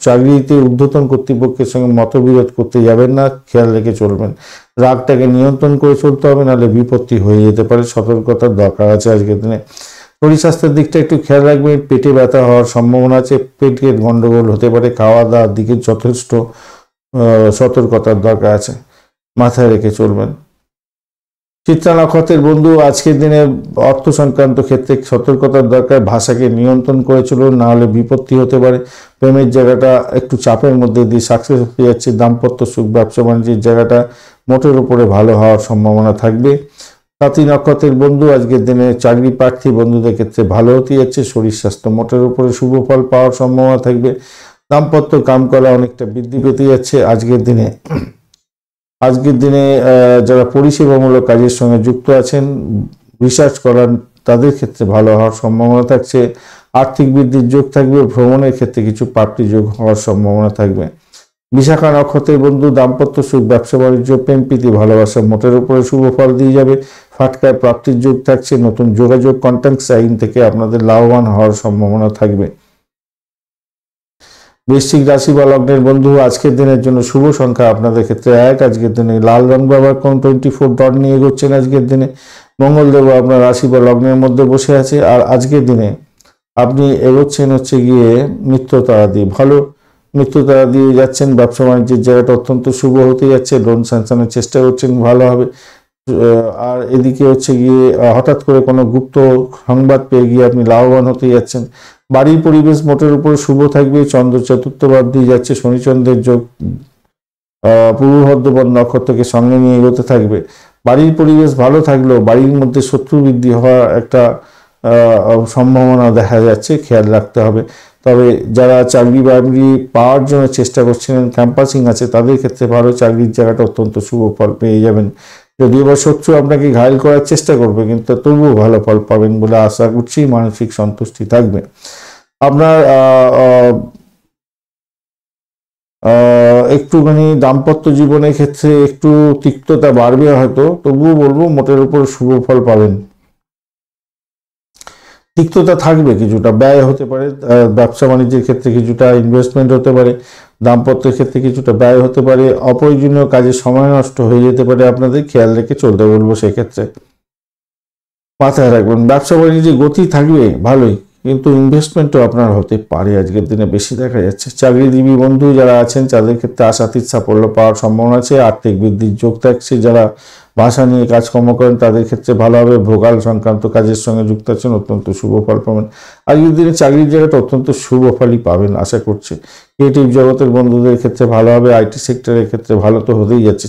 A: চাকরিতে ঊর্ধ্বতন কর্তৃপক্ষের সঙ্গে মতবিরোধ করতে যাবেন না, খেয়াল রেখে চলবেন। রাগটাকে নিয়ন্ত্রণ করে চলতে হবে, নাহলে বিপত্তি হয়ে যেতে পারে, সতর্কতার দরকার আছে আজকের দিনে। শরীর স্বাস্থ্যের দিকটা একটু খেয়াল রাখবেন, পেটে ব্যথা হওয়ার সম্ভাবনা আছে, পেটের গন্ডগোল হতে পারে, খাওয়া দাওয়ার দিকে যথেষ্ট সতর্কতার দরকার আছে, মাথায় রেখে চলবেন। চিত্রা নক্ষত্রের বন্ধু আজকের দিনে অর্থ সংক্রান্ত ক্ষেত্রে সতর্কতার দরকার, ভাষাকে নিয়ন্ত্রণ করে চলুন, না হলে বিপত্তি হতে পারে। প্রেমের জায়গাটা একটু চাপের মধ্যে দিয়ে সাকসেস হতে যাচ্ছে। দাম্পত্য সুখ, ব্যবসা বাণিজ্যের জায়গাটা মোটের উপরে ভালো হওয়ার সম্ভাবনা থাকবে। সাথী নক্ষত্রের বন্ধু আজকের দিনে চাকরি প্রার্থী বন্ধুদের ক্ষেত্রে ভালো হতে যাচ্ছে। শরীর স্বাস্থ্য মোটের উপরে শুভ ফল পাওয়ার সম্ভাবনা থাকবে। দাম্পত্য কামকলা অনেকটা বৃদ্ধি পেতে যাচ্ছে আজকের দিনে। যারা পরিষেবামূলক কাজের সঙ্গে যুক্ত আছেন, রিসার্চ করার, তাদের ক্ষেত্রে ভালো হওয়ার সম্ভাবনা থাকছে। আর্থিক বৃদ্ধির যোগ থাকবে। ভ্রমণের ক্ষেত্রে কিছু প্রাপ্তি যোগ হওয়ার সম্ভাবনা থাকবে। বিশাখা নক্ষত্রের বন্ধু দাম্পত্য সুখ, ব্যবসা বাণিজ্য, প্রেম প্রীতি ভালোবাসা মোটের উপরে শুভ ফল দিয়ে যাবে। ফাটকায় প্রাপ্তির যোগ থাকছে। নতুন যোগাযোগ, কন্ট্যাক্ট সাইন থেকে আপনাদের লাভবান হওয়ার সম্ভাবনা থাকবে। বৃশ্চিক রাশি বা লগ্নের বন্ধু আজকের দিনের জন্য শুভ সংখ্যা আপনাদের ক্ষেত্রে 1। আজকের দিনে লাল রং ব্যবহার করুন। 24 ডট নিয়ে এগোচ্ছেন আজকের দিনে। মঙ্গলদেব আপনার রাশি বা লগ্নের মধ্যে বসে আছে। আর আজকের দিনে আপনি এগোচ্ছেন হচ্ছে গিয়ে মৃত্যুতারা দিয়ে, ভালো মৃত্যুতারা দিয়ে যাচ্ছেন। ব্যবসা বাণিজ্যের জায়গাটা অত্যন্ত শুভ হতে যাচ্ছে। লোন স্যাংশনের চেষ্টা করছেন, ভালো হবে। আর এদিকে হচ্ছে গিয়ে হঠাৎ করে কোনো গুপ্ত সংবাদ পেয়ে গিয়ে আপনি লাভবান হতে যাচ্ছেন। বাড়ির পরিবেশ মোটের উপর শুভ থাকবে। চন্দ্র চতুর্থ ভাব দিয়ে যাচ্ছে, শনিচন্দ্রের যোগ পূর্ব ভাদ্রপদ নক্ষত্রকে সঙ্গে নিয়ে এগোতে থাকবে। বাড়ির পরিবেশ ভালো থাকলেও বাড়ির মধ্যে শত্রু বৃদ্ধি হওয়ার একটা সম্ভাবনা দেখা যাচ্ছে, খেয়াল রাখতে হবে। তবে যারা চাকরি বাকরি পাওয়ার জন্য চেষ্টা করছিলেন, ক্যাম্পাসিং আছে, তাদের ক্ষেত্রে ভালো, চাকরির জায়গাটা অত্যন্ত শুভ ফল পেয়ে যাবেন। যদিও বা শত্রু আপনাকে ঘায়েল করার চেষ্টা করবে, কিন্তু তবুও ভালো ফল পাবেন বলে আশা করছি। মানসিক সন্তুষ্টি থাকবে। আপনার একটুখানি দাম্পত্য জীবনের ক্ষেত্রে একটু তিক্ততা বাড়বে হয়তো, তবুও বলবো মোটের উপর শুভ ফল পাবেন। তিক্ততা থাকবে, কিছুটা ব্যয় হতে পারে। ব্যবসা বাণিজ্যের ক্ষেত্রে কিছুটা ইনভেস্টমেন্ট হতে পারে। দাম্পত্যের ক্ষেত্রে কিছুটা ব্যয় হতে পারে। অপ্রয়োজনীয় কাজে সময় নষ্ট হয়ে যেতে পারে, আপনাদের খেয়াল রেখে চলতে বলবো সেক্ষেত্রে, মাথায় রাখবেন। ব্যবসা বাণিজ্যে গতি থাকবে ভালোই, কিন্তু ইনভেস্টমেন্টও আপনার হতে পারে আজকের দিনে বেশি দেখা যাচ্ছে। চাকরিজীবী বন্ধু যারা আছেন তাদের ক্ষেত্রে আশাতীত সাফল্য পাওয়ার সম্ভাবনা আছে। আর্থিক বৃদ্ধির যোগ থাকছে। যারা ভাষা নিয়ে কাজকর্ম করেন তাদের ক্ষেত্রে ভালো হবে। ভোগাল সংক্রান্ত কাজের সঙ্গে যুক্ত আছেন, অত্যন্ত শুভ ফল পাবেন। আজকের দিনে চাকরির জায়গাটা অত্যন্ত শুভ ফলই পাবেন আশা করছি। ক্রিয়েটিভ জগতের বন্ধুদের ক্ষেত্রে ভালো হবে। আইটি সেক্টরের ক্ষেত্রে ভালো তো হতেই যাচ্ছে।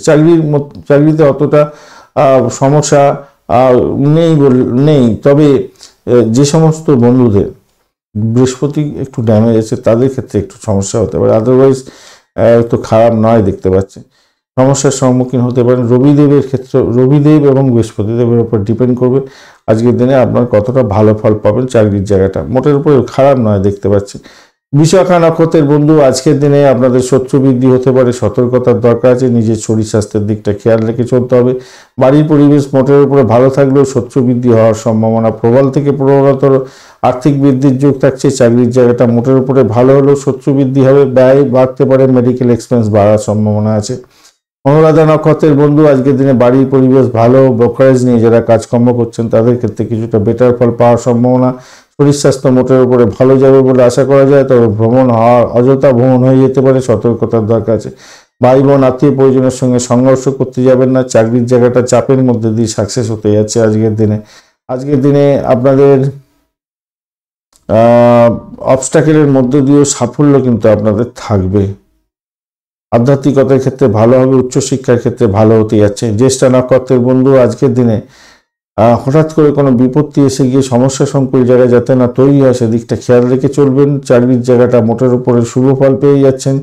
A: চাকরিতে অতটা সমস্যা নেই, তবে যে সমস্ত বন্ধুদের বৃহস্পতি একটু ড্যামেজ আছে তাদের ক্ষেত্রে একটু সমস্যা হতে পারে, আদারওয়াইজ একটু খারাপ নয় দেখতে পাচ্ছি। সমস্যার সম্মুখীন হতে পারেন। রবিদেবের ক্ষেত্রে রবিদেব এবং বৃহস্পতিদেবের উপর ডিপেন্ড করবে আজকের দিনে আপনার কতটা ভালো ফল পাবেন। চাকরির জায়গাটা মোটের উপরে খারাপ নয় দেখতে পাচ্ছি। বিশাখা নক্ষত্রের বন্ধু আজকের দিনে আপনাদের শত্রু বৃদ্ধি হতে পারে, সতর্কতার দরকার আছে। নিজের শরীর স্বাস্থ্যের দিকটা খেয়াল রেখে চলতে হবে। বাড়ির পরিবেশ মোটের উপরে ভালো থাকলেও শত্রু বৃদ্ধি হওয়ার সম্ভাবনা প্রবল থেকে প্রবলতর। আর্থিক বৃদ্ধির যোগ থাকছে। চাকরির জায়গাটা মোটের উপরে ভালো হলেও শত্রু বৃদ্ধি হবে, ব্যয় বাড়তে পারে, মেডিকেল এক্সপেন্স বাড়ার সম্ভাবনা আছে। অনুরাধা নক্ষত্রের বন্ধু আজকের দিনে বাড়ির পরিবেশ ভালো। ব্রোকারেজ নিয়ে যারা কাজকর্ম করছেন তাদের ক্ষেত্রে কিছুটা বেটার ফল পাওয়ার সম্ভাবনা। শরীর স্বাস্থ্য মোটের উপরে ভালো যাবে বলে আশা করা যায়, তবে ভ্রমণ হওয়ার অযথা ভ্রমণ হয়ে যেতে পারে, সতর্কতার দরকার আছে। ভাই বোন আত্মীয় পরিজনের সঙ্গে সংঘর্ষ করতে যাবেন না। চাকরির জায়গাটা চাপের মধ্যে দিয়ে সাকসেস হতে যাচ্ছে আজকের দিনে আপনাদের অবস্টাকেলের মধ্যে দিয়েও সাফল্য কিন্তু আপনাদের থাকবে। আধ্যাত্মিকতার ক্ষেত্রে ভালো হবে। উচ্চশিক্ষার ক্ষেত্রে ভালো হতে যাচ্ছে। জ্যেষ্ঠা নক্ষত্রের বন্ধু আজকের দিনে হঠাৎ করে কোনো বিপত্তি এসে গিয়ে সমস্যা সংকুল জায়গায় যাতে না তৈরি হয় সেদিকটা খেয়াল রেখে চলবেন। চাকরির জায়গাটা মোটের উপরে শুভ ফল পেয়ে যাচ্ছেন।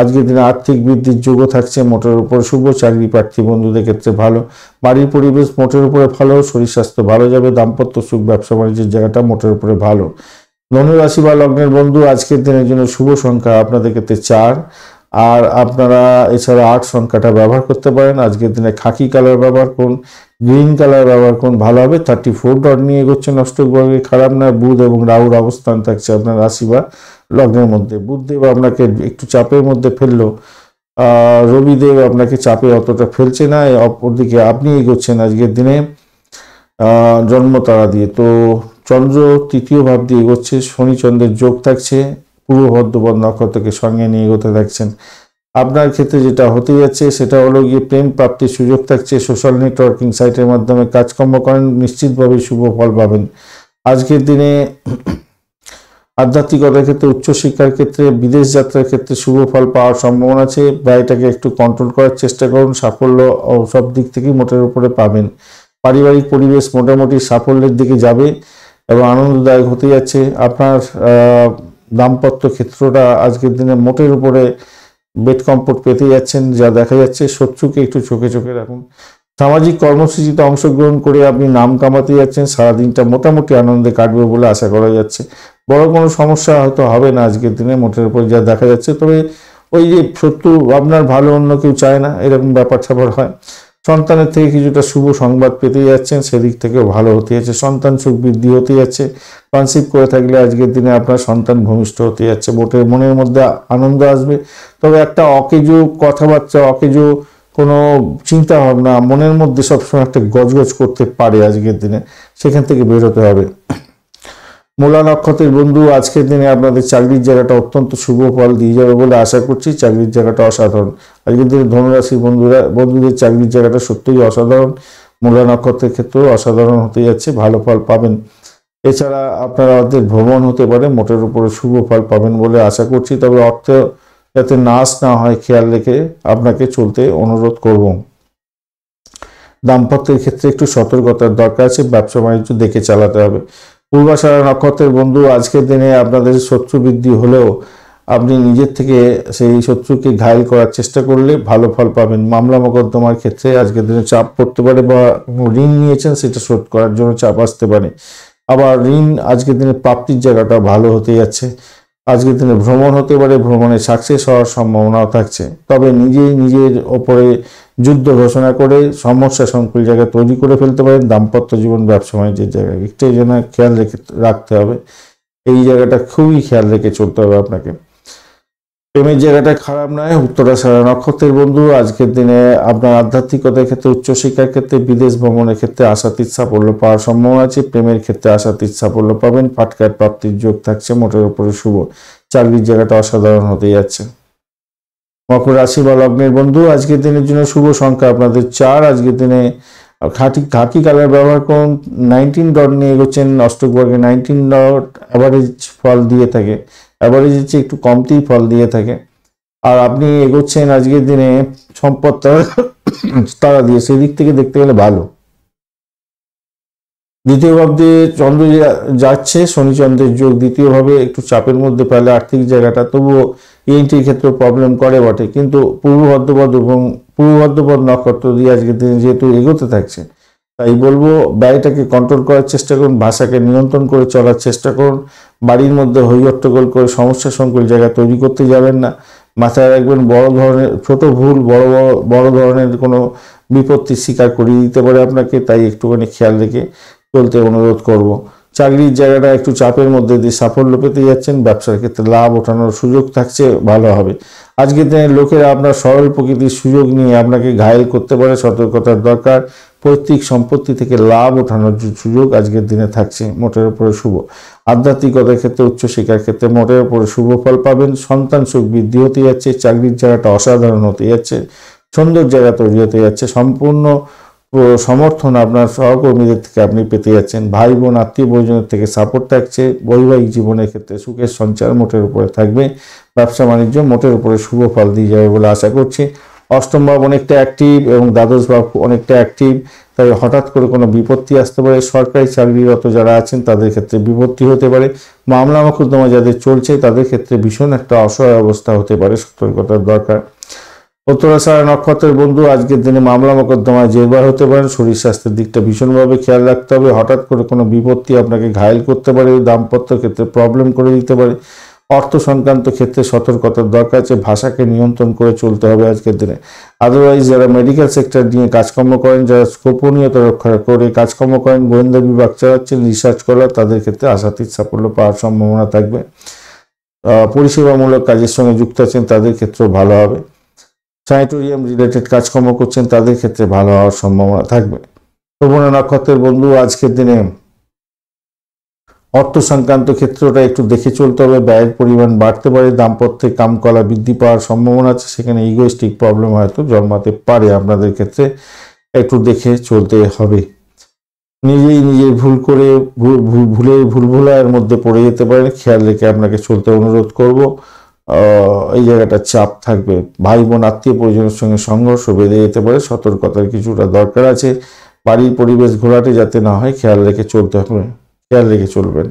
A: আজকের দিনে আর্থিক বৃদ্ধির যোগও থাকছে, মোটের উপরে শুভ। চাকরি প্রার্থী বন্ধুদের ক্ষেত্রে ভালো। বাড়ির পরিবেশ মোটের উপরে ভালো। শরীর স্বাস্থ্য ভালো যাবে। দাম্পত্য সুখ, ব্যবসা বাণিজ্যের জায়গাটা মোটের উপরে ভালো। ধনুরাশি বা লগ্নের বন্ধু আজকের দিনের জন্য শুভ সংখ্যা আপনাদের ক্ষেত্রে 4, আর আপনারা এছাড়া 8 সংখ্যাটা ব্যবহার করতে পারেন। আজকের দিনে খাকি কালার ব্যবহার করুন, গ্রিন কালার ব্যবহার করুন, ভালো হবে। 34 ডট নিয়ে এগোচ্ছেন অষ্টক বর্গে, খারাপ না। বুধ এবং রাহুর অবস্থান থাকছে আপনার রাশি বা লগ্নের মধ্যে। বুধদেব আপনাকে একটু চাপের মধ্যে ফেললো, রবিদেব আপনাকে চাপে অতটা ফেলছে না। অপরদিকে আপনি এগোচ্ছেন আজকের দিনে জন্ম তারা দিয়ে। তো চন্দ্র তৃতীয় ভাব দিয়ে এগোচ্ছে, শনি চন্দ্রের যোগ থাকছে। পূর্ব ভদ্রপদ নক্ষত্রকে সঙ্গে নিয়ে এগোতে থাকছেন। আপনার ক্ষেত্রে যেটা হতে যাচ্ছে সেটা হলো গিয়ে প্রেম প্রাপ্তির সুযোগ থাকছে। সোশ্যাল নেটওয়ার্কিং সাইটের মাধ্যমে কাজকর্ম করেন, নিশ্চিতভাবে শুভ ফল পাবেন। আজকের দিনে আধ্যাত্মিকতার ক্ষেত্রে, উচ্চশিক্ষার ক্ষেত্রে, বিদেশ যাত্রার ক্ষেত্রে শুভ ফল পাওয়ার সম্ভাবনা আছে। ব্যয়টাকে একটু কন্ট্রোল করার চেষ্টা করুন, সাফল্য সব দিক থেকেই মোটের উপরে পাবেন। পারিবারিক পরিবেশ মোটামুটি সাফল্যের দিকে যাবে এবং আনন্দদায়ক হতে যাচ্ছে। আপনার দাম্পত্য ক্ষেত্রটা আজকের দিনে মোটের উপরে বেড কমফোর্ট পেতে যাচ্ছেন, যা দেখা যাচ্ছে। শত্রুকে একটু চোখে চোখে রাখুন। সামাজিক কর্মসূচিতে অংশগ্রহণ করে আপনি নাম কামাতে যাচ্ছেন। সারাদিনটা মোটামুটি আনন্দে কাটবে বলে আশা করা যাচ্ছে। বড় কোনো সমস্যা হয়তো হবে না আজকের দিনে মোটের উপর যা দেখা যাচ্ছে, তবে ওই যে শত্রু আপনার ভালো অন্য কেউ চায় না, এরকম ব্যাপার স্যাপার হয়। সন্তানের থেকে কিছুটা শুভ সংবাদ পেতে যাচ্ছেন, সেদিক থেকেও ভালো হতে যাচ্ছে। সন্তান সুখ বৃদ্ধি হতে যাচ্ছে। কনসিভ করে থাকলে আজকের দিনে আপনার সন্তান ভূমিষ্ঠ হতে যাচ্ছে। মনের মধ্যে আনন্দ আসবে, তবে একটা অকেজো কথাবার্তা, অকেজো কোনো চিন্তা ভাবনা মনের মধ্যে সবসময় একটা গজগজ করতে পারে আজকের দিনে, সেখান থেকে বেরোতে হবে। মূলা নক্ষত্রের বন্ধু আজকের দিনে আপনাদের চাকরির জায়গাটা অত্যন্ত শুভ ফল দিয়ে যাবে বলে আশা করছি। চাকরির জায়গাটা অসাধারণ। আজকের দিনে ধনুরাশির বন্ধুদের চাকরির জায়গাটা সত্যিই অসাধারণ। মূলা নক্ষত্রের ক্ষেত্রেও অসাধারণ হতে যাচ্ছে, ভালো ফল পাবেন। এছাড়া আপনাদের ভ্রমণ হতে পারে, মোটের উপরে শুভ ফল পাবেন বলে আশা করছি। তবে অর্থ যাতে নাশ না হয় খেয়াল রেখে আপনাকে চলতে অনুরোধ করব। দাম্পত্যের ক্ষেত্রে একটু সতর্কতার দরকার আছে, ব্যবসা বাণিজ্য দেখে চালাতে হবে। পূর্বাষাঢ়া নক্ষত্রের বন্ধু আজকের দিনে আপনাদের শত্রু বৃদ্ধি হলেও আপনি নিজের থেকে সেই শত্রুকে ঘায়েল করার চেষ্টা করলে ভালো ফল পাবেন। মামলা মোকদ্দমার ক্ষেত্রে আজকের দিনে চাপ পড়তে পারে, বা ঋণ নিয়েছেন সেটা শোধ করার জন্য চাপ আসতে পারে। আবার ঋণ আজকের দিনে প্রাপ্তির জায়গাটা ভালো হতে যাচ্ছে। আজকের দিনে ভ্রমণ হতে পারে, ভ্রমণে সাকসেস হওয়ার সম্ভাবনাও থাকছে। তবে নিজের ওপরে যুদ্ধ ঘোষণা করে সমস্যা সংকুল জায়গা তৈরি করে ফেলতে পারেন। দাম্পত্য জীবন, ব্যবসা বাণিজ্যের জায়গায় একটু যেন খেয়াল রাখতে হবে। এই জায়গাটা খুবই খেয়াল রেখে চলতে হবে আপনাকে। প্রেমের জায়গাটা খারাপ নয়। উত্তরাষাঢ়া নক্ষত্রের বন্ধু আজকের দিনে আপনার আধ্যাত্মিকতার ক্ষেত্রে, উচ্চশিক্ষার ক্ষেত্রে, বিদেশ ভ্রমণের ক্ষেত্রে আশাতীত সাফল্য পাওয়ার সম্ভাবনা আছে। প্রেমের ক্ষেত্রে আশাতীত সাফল্য পাবেন। পাটকার প্রাপ্তির যোগ থাকছে, মোটের উপরে শুভ। চাকরির জায়গাটা অসাধারণ হতে যাচ্ছে। মকর রাশি বা লগ্নের বন্ধু আজকের দিনের জন্য শুভ সংখ্যা আপনাদের 4। আজকের দিনে খাকি কালার ব্যবহার করুন। 19 ডট নিয়ে এগোচ্ছেন। অষ্টক বর্গে 19 ডট অ্যাভারেজ ফল দিয়ে থাকে, অ্যাভারেজের চেয়ে একটু কমতেই ফল দিয়ে থাকে। আর আপনি এগোচ্ছেন আজকের দিনে সম্পদ তারা দিয়ে, সেদিক থেকে দেখতে গেলে ভালো। দ্বিতীয় ভাবে চন্দ্র যাচ্ছে, শনি চন্দ্রের যোগ দ্বিতীয়ভাবে একটু চাপের মধ্যে পেলে আর্থিক জায়গাটা, তবুও এনটির ক্ষেত্রে প্রবলেম করে বটে, কিন্তু পূর্ব ভাদ্রপদ এবং পূর্ব ভাদ্রপদ নক্ষত্র দিয়ে আজকের দিনে যেহেতু এগোতে থাকছে, তাই বলবো ব্যয়টাকে কন্ট্রোল করার চেষ্টা করুন, ভাষাকে নিয়ন্ত্রণ করে চলার চেষ্টা করুন। বাড়ির মধ্যে হইহট্টগোল করে সমস্যা সংকুল জায়গা তৈরি করতে যাবেন না। মাথায় রাখবেন বড় ধরনের ছোট ভুল বড় ধরনের কোনো বিপত্তির শিকার করিয়ে দিতে পারে আপনাকে, তাই একটুখানি খেয়াল রেখে চলতে অনুরোধ করব। চাকরির জায়গাটা একটু চাপের মধ্যে দিয়ে সাফল্য পেতে যাচ্ছেন। ব্যবসার ক্ষেত্রে লাভ ওঠানোর সুযোগ থাকছে, ভালো হবে। আজকের দিনে লোকেরা আপনার সরল প্রকৃতির সুযোগ নিয়ে আপনাকে ঘায়েল করতে পারে, সতর্কতার দরকার। পৈতৃক সম্পত্তি থেকে লাভ ওঠানোর সুযোগ আজকের দিনে থাকছে, মোটের উপরে শুভ। আধ্যাত্মিকতার ক্ষেত্রে, উচ্চশিক্ষার ক্ষেত্রে মোটের উপরে শুভ ফল পাবেন। সন্তান সুখ বৃদ্ধি হতে যাচ্ছে। চাকরির জায়গাটা অসাধারণ হতে যাচ্ছে, সুন্দর জায়গা তৈরি হতে যাচ্ছে। সম্পূর্ণ সমর্থন আপনার সহকর্মীদের থেকে আপনি পেতে যাচ্ছেন। ভাই বোন আত্মীয় পরিজনের থেকে সাপোর্ট থাকছে। বৈবাহিক জীবনের ক্ষেত্রে সুখের সঞ্চার মোটের উপরে থাকবে। ব্যবসা বাণিজ্য মোটের উপরে শুভ ফল দিয়ে যাবে বলে আশা করছি। অষ্টম ভাব অনেকটা অ্যাক্টিভ এবং দ্বাদশ ভাব অনেকটা অ্যাক্টিভ, তাই হঠাৎ করে কোনো বিপত্তি আসতে পারে। সরকারি চাকরিরত যারা আছেন তাদের ক্ষেত্রে বিপত্তি হতে পারে। মামলা মোকদ্দমা যাদের চলছে তাদের ক্ষেত্রে ভীষণ একটা অসহায় অবস্থা হতে পারে, সতর্কতার দরকার। উত্তরাষাঢ়া নক্ষত্রের বন্ধু আজকের দিনে মামলা মোকদ্দমায় জেরবার হতে পারেন। শরীর স্বাস্থ্যের দিকটা ভীষণভাবে খেয়াল রাখতে হবে। হঠাৎ করে কোনো বিপত্তি আপনাকে ঘায়েল করতে পারে, দাম্পত্য ক্ষেত্রে প্রবলেম করে দিতে পারে। অর্থ সংক্রান্ত ক্ষেত্রে সতর্কতার দরকার আছে, ভাষাকে নিয়ন্ত্রণ করে চলতে হবে আজকের দিনে। আদারওয়াইজ যারা মেডিকেল সেক্টর নিয়ে কাজকর্ম করেন, যারা গোপনীয়তা রক্ষা করে কাজকর্ম করেন, গোয়েন্দা বিভাগ চালাচ্ছেন, রিসার্চ করার, তাদের ক্ষেত্রে আশাতীত সাফল্য পাওয়ার সম্ভাবনা থাকবে। পরিষেবামূলক কাজের সঙ্গে যুক্ত আছেন তাদের ক্ষেত্রেও ভালো হবে। স্যানিটোরিয়াম রিলেটেড কাজকর্ম করছেন তাদের ক্ষেত্রে ভালো হওয়ার সম্ভাবনা থাকবে। শ্রবণা নক্ষত্রের বন্ধু আজকের দিনে অর্থ সংক্রান্ত ক্ষেত্রটা একটু দেখে চলতে হবে। ব্যয়ের পরিমাণ বাড়তে পারে। দাম্পত্যে কামকলা বৃদ্ধি পাওয়ার সম্ভাবনা আছে, সেখানে ইগোইস্টিক প্রবলেম হয়তো জন্মাতে পারে। আপনাদের ক্ষেত্রে একটু দেখে চলতে হবে। নিজেই ভুল করে ভুলভুলাইয়ের মধ্যে পড়ে যেতে পারেন, খেয়াল রেখে আপনাকে চলতে অনুরোধ করব। এই জায়গাটা চাপ থাকবে। ভাই বোন আত্মীয় পরিজনের সঙ্গে সংঘর্ষ বেঁধে যেতে পারে, সতর্কতার কিছুটা দরকার আছে। বাড়ির পরিবেশ ঘোলাটে যাতে না হয় খেয়াল রেখে চলতে হবে, খেয়াল রেখে চলবেন।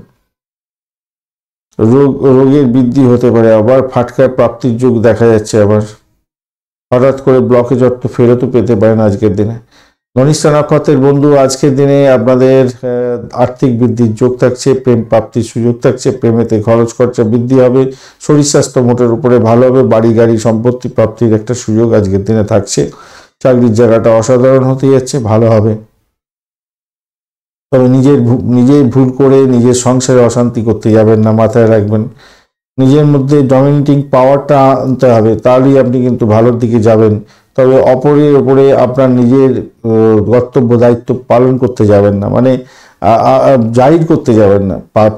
A: রোগের বৃদ্ধি হতে পারে। আবার ফাটকার প্রাপ্তির যোগ দেখা যাচ্ছে। আবার হঠাৎ করে ব্লকেজ অর্থ ফেরতও পেতে পারেন আজকের দিনে। ধনিষ্ঠা নক্ষত্রের বন্ধু আজকের দিনে আপনাদের আর্থিক বৃদ্ধির যোগ থাকছে। প্রেম প্রাপ্তির সুযোগ থাকছে। প্রেমেতে খরচ খরচা বৃদ্ধি হবে। শরীর স্বাস্থ্য মোটের উপরে ভালো হবে। বাড়ি গাড়ি সম্পত্তি প্রাপ্তির একটা সুযোগ আজকের দিনে থাকছে। চাকরির জায়গাটা অসাধারণ হতে যাচ্ছে, ভালো হবে। তবে নিজের ভুল করে নিজের সংসারে অশান্তি করতে যাবেন না, মাথায় রাখবেন। নিজের মধ্যে ডমিনেটিং পাওয়ারটা আনতে হবে, তাহলেই আপনি কিন্তু ভালোর দিকে যাবেন। তবে অপরের ওপরে আপনার নিজের কর্তব্য দায়িত্ব পালন করতে যাবেন না, মানে জাহির করতে যাবেন না।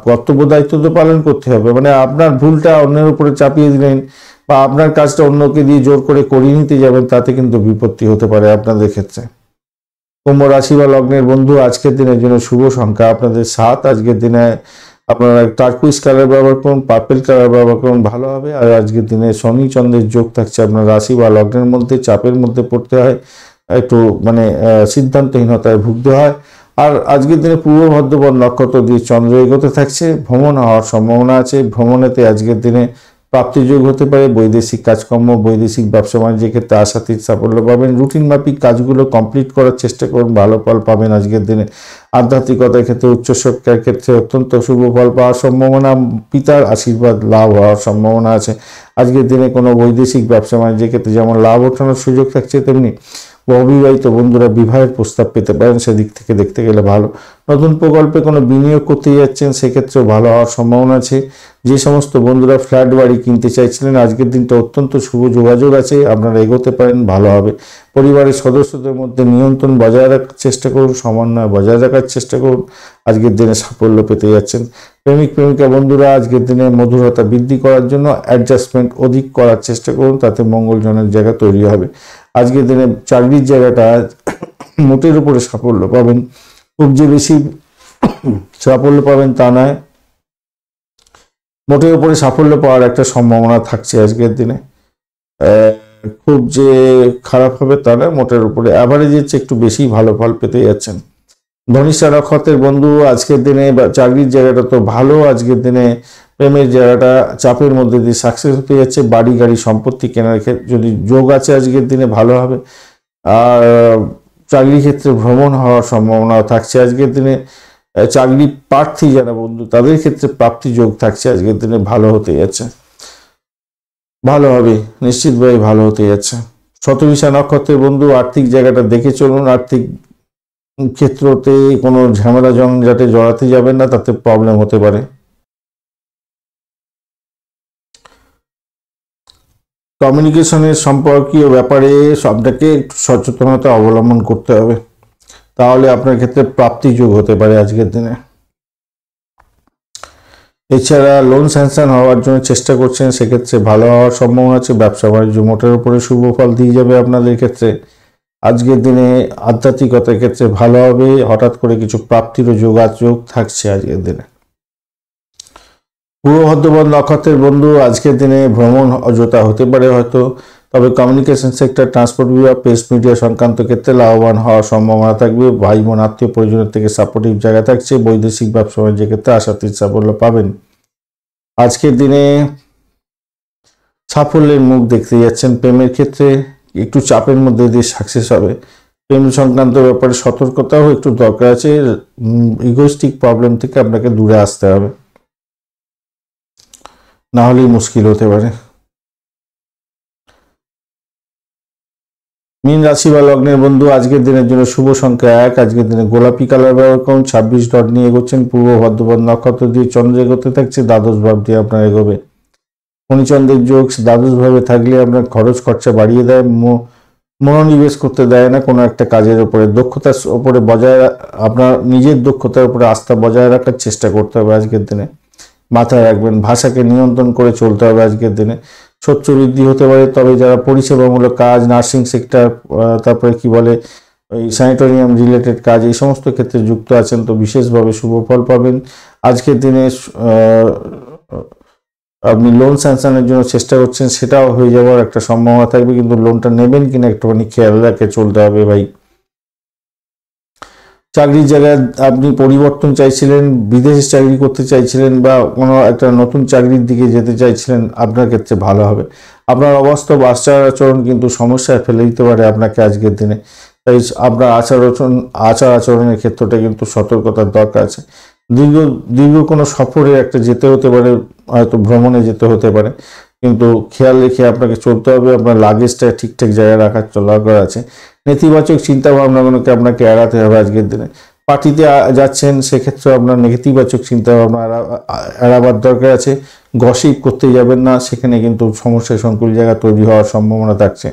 A: কর্তব্য দায়িত্ব তো পালন করতে হবে, মানে আপনার ভুলটা অন্যের উপরে চাপিয়ে দিলেন বা আপনার কাজটা অন্যকে দিয়ে জোর করে করিয়ে নিতে যাবেন, তাতে কিন্তু বিপত্তি হতে পারে আপনাদের ক্ষেত্রে। কুম্ভ রাশি বা লগ্নের বন্ধু আজকের দিনের জন্য শুভ সংখ্যা আপনাদের 7। আজকের দিনে আপনারা টার্কুইজ কালার ব্যবহার করুন, পার্পেল কালার ব্যবহার করুন, ভালো হবে। আর আজকের দিনে শনি চন্দ্রের যোগ থাকছে আপনার রাশি বা লগ্নের মধ্যে। চাপের মধ্যে পড়তে হয়, একটু মানে সিদ্ধান্তহীনতায় ভুগতে হয়। আর আজকের দিনে পূর্ব ভাদ্রপদ নক্ষত্র দিয়ে চন্দ্র এগোতে থাকছে। ভ্রমণ হওয়ার সম্ভাবনা আছে। ভ্রমণেতে আজকের দিনে প্রাপ্তিযোগ হতে পারে। বৈদেশিক কাজকর্ম, বৈদেশিক ব্যবসা বাণিজ্যের ক্ষেত্রে আশাতীত সাফল্য পাবেন। রুটিন মাফিক কাজগুলো কমপ্লিট করার চেষ্টা করুন, ভালো ফল পাবেন আজকের দিনে। আধ্যাত্মিকতার ক্ষেত্রে, উচ্চশিক্ষার ক্ষেত্রে অত্যন্ত শুভ ফল পাওয়ার সম্ভাবনা। পিতার আশীর্বাদ লাভ হওয়ার সম্ভাবনা আছে। আজকের দিনে কোনো বৈদেশিক ব্যবসা বাণিজ্যের ক্ষেত্রে যেমন লাভ ওঠানোর সুযোগ থাকছে, তেমনি অবিবাহিত বন্ধুরা বিবাহের প্রস্তাব পেতে পারেন, সেদিক থেকে দেখতে গেলে ভালো। নতুন প্রকল্পে কোনো বিনিয়োগ করতে যাচ্ছেন, সেক্ষেত্রেও ভালো হওয়ার সম্ভাবনা আছে। যে সমস্ত বন্ধুরা ফ্ল্যাট বাড়ি কিনতে চাইছিলেন, আজকের দিনটা অত্যন্ত শুভ যোগাযোগ আছে, আপনারা এগোতে পারেন, ভালো হবে। পরিবারের সদস্যদের মধ্যে নিয়ন্ত্রণ বজায় রাখার চেষ্টা করুন, সমন্বয় বজায় রাখার চেষ্টা করুন, আজকের দিনে সাফল্য পেতে যাচ্ছেন। প্রেমিক প্রেমিকা বন্ধুরা আজকের দিনে মধুরতা বৃদ্ধি করার জন্য অ্যাডজাস্টমেন্ট অধিক করার চেষ্টা করুন, তাতে মঙ্গলজনক জায়গা তৈরি হবে। আজকের দিনে চাকরির জায়গাটা মোটের উপরে সাফল্য পাবেন, খুব যে বেশি সাফল্য পাবেন তা নয়, মোটের উপরে সাফল্য পাওয়ার একটা সম্ভাবনা থাকছে আজকের দিনে। খুব যে খারাপ হবে তা নয়, মোটের উপরে অ্যাভারেজের চেয়ে একটু বেশি ভালো ফল পেতে যাচ্ছেন। ধনিষ্ঠা নক্ষত্রের বন্ধু আজকের দিনে চাকরির জায়গাটা তো ভালো, আজকের দিনে প্রেমের জায়গাটা চাপের মধ্যে দিয়ে সাকসেস হতে যাচ্ছে। বাড়ি গাড়ি সম্পত্তি কেনার ক্ষেত্রে যদি যোগ আছে আজকের দিনে ভালো হবে। আর চাকরি ক্ষেত্রে ভ্রমণ হওয়ার সম্ভাবনা থাকছে আজকের দিনে। চাকরি প্রার্থী যারা বন্ধু তাদের ক্ষেত্রে প্রাপ্তি যোগ থাকছে আজকের দিনে, ভালো হতে যাচ্ছে, ভালো হবে, নিশ্চিতভাবে ভালো হতে যাচ্ছে। শতভিষা নক্ষত্রের বন্ধু আর্থিক জায়গাটা দেখে চলুন, আর্থিক ক্ষেত্রতে কোনো ঝামেলা জঞ্জাটে জড়াতে যাবেন না, তাতে প্রবলেম হতে পারে। কমিউনিকেশনের সম্পর্কীয় ব্যাপারে আপনাকে একটু সচেতনতা অবলম্বন করতে হবে, তাহলে আপনার ক্ষেত্রে প্রাপ্তি যোগ হতে পারে আজকের দিনে। এছাড়া লোন স্যাংশন হওয়ার জন্য চেষ্টা করছেন, সেক্ষেত্রে ভালো হওয়ার সম্ভাবনা আছে। ব্যবসা বাণিজ্য মোটের উপরে শুভ ফল দিয়ে যাবে আপনাদের ক্ষেত্রে। আজকের দিনে আধ্যাত্মিকতার ক্ষেত্রে ভালো হবে, হঠাৎ করে কিছু প্রাপ্তিরও যোগাযোগ থাকছে আজকের দিনে। পূর্ব ভদ্রপদ নক্ষত্রের বন্ধু আজকের দিনে ভ্রমণ অযথা হতে পারে হয়তো, তবে কমিউনিকেশন সেক্টর, ট্রান্সপোর্ট বিভাগ, প্রেস মিডিয়া সংক্রান্ত ক্ষেত্রে লাভবান হওয়ার সম্ভাবনা থাকবে। ভাই বোন আত্মীয় পরিজনের থেকে সাপোর্টিভ জায়গা থাকছে। বৈদেশিক ব্যবসা বাণিজ্যের ক্ষেত্রে আশাতীত সাফল্য পাবেন। আজকের দিনে সাফল্যের মুখ দেখতে যাচ্ছেন। প্রেমের ক্ষেত্রে একটু চাপের মধ্যে দিয়ে সাকসেস হবে। প্রেম সংক্রান্ত ব্যাপারে সতর্কতাও একটু দরকার আছে। ইগোইস্টিক প্রবলেম থেকে আপনাকে দূরে আসতে হবে, না হলেই মুশকিল হতে পারে। মীন রাশি বা লগ্নের বন্ধু আজকের দিনের জন্য শুভ সংখ্যা 1, আজকের দিনে গোলাপি কালার ব্যবহার করুন। 26 ডট নিয়ে এগোচ্ছেন। পূর্ব ভাদ্রপদ নক্ষত্র দিয়ে চন্দ্র এগোতে থাকছে, দ্বাদশ ভাব দিয়ে আপনার এগোবে। শনিচন্দ্রের যোগ দ্বাদশ ভাবে থাকলে আপনার খরচ খরচা বাড়িয়ে দেয়, মনোনিবেশ করতে দেয় না কোনো একটা কাজের উপরে। দক্ষতার উপরে আপনার নিজের দক্ষতার উপরে আস্থা বজায় রাখার চেষ্টা করতে হবে আজকের দিনে, মাথায় রাখবেন। ভাষাকে নিয়ন্ত্রণ করে চলতে হবে আজকের দিনে। শত্রু বৃদ্ধি হতে পারে, তবে যারা পরিষেবামূলক কাজ, নার্সিং সেক্টর, তারপরে কি বলে ওই স্যানিটোরিয়াম রিলেটেড কাজ, এই সমস্ত ক্ষেত্রে যুক্ত আছেন তো বিশেষভাবে শুভ ফল পাবেন আজকের দিনে। আপনি লোন স্যাংশনের জন্য চেষ্টা করছেন, সেটাও হয়ে যাওয়ার একটা সম্ভাবনা থাকবে, কিন্তু লোনটা নেবেন কিনা একটুখানি খেয়াল রেখে চলতে হবে ভাই। চাকরির জায়গায় আপনি পরিবর্তন চাইছিলেন, বিদেশে চাকরি করতে চাইছিলেন বা কোনো একটা নতুন চাকরির দিকে যেতে চাইছিলেন, আপনার ক্ষেত্রে ভালো হবে। আপনার অবাস্তব আচার আচরণ কিন্তু সমস্যায় ফেলে দিতে পারে আপনাকে আজকের দিনে, তাই আপনার আচার আচরণের ক্ষেত্রটা কিন্তু সতর্কতার দরকার আছে। দীর্ঘ কোনো সফরে একটা যেতে হতে পারে, হয়তো ভ্রমণে যেতে হতে পারে, কিন্তু খেয়াল রেখে আপনাকে চলতে হবে। আপনার লাগেজটা ঠিকঠাক জায়গায় রাখার দরকার আছে। নেতিবাচক চিন্তা ভাবনাগুলোকে আপনাকে এড়াতে হবে আজকের দিনে। পার্টিতে যাচ্ছেন, সেক্ষেত্রে আপনার নেতিবাচক চিন্তা ভাবনা এড়াবার দরকার আছে। গসিপ করতে যাবেন না, সেখানে কিন্তু সমস্যা সংকুল জায়গা তৈরি হওয়ার সম্ভাবনা থাকছে।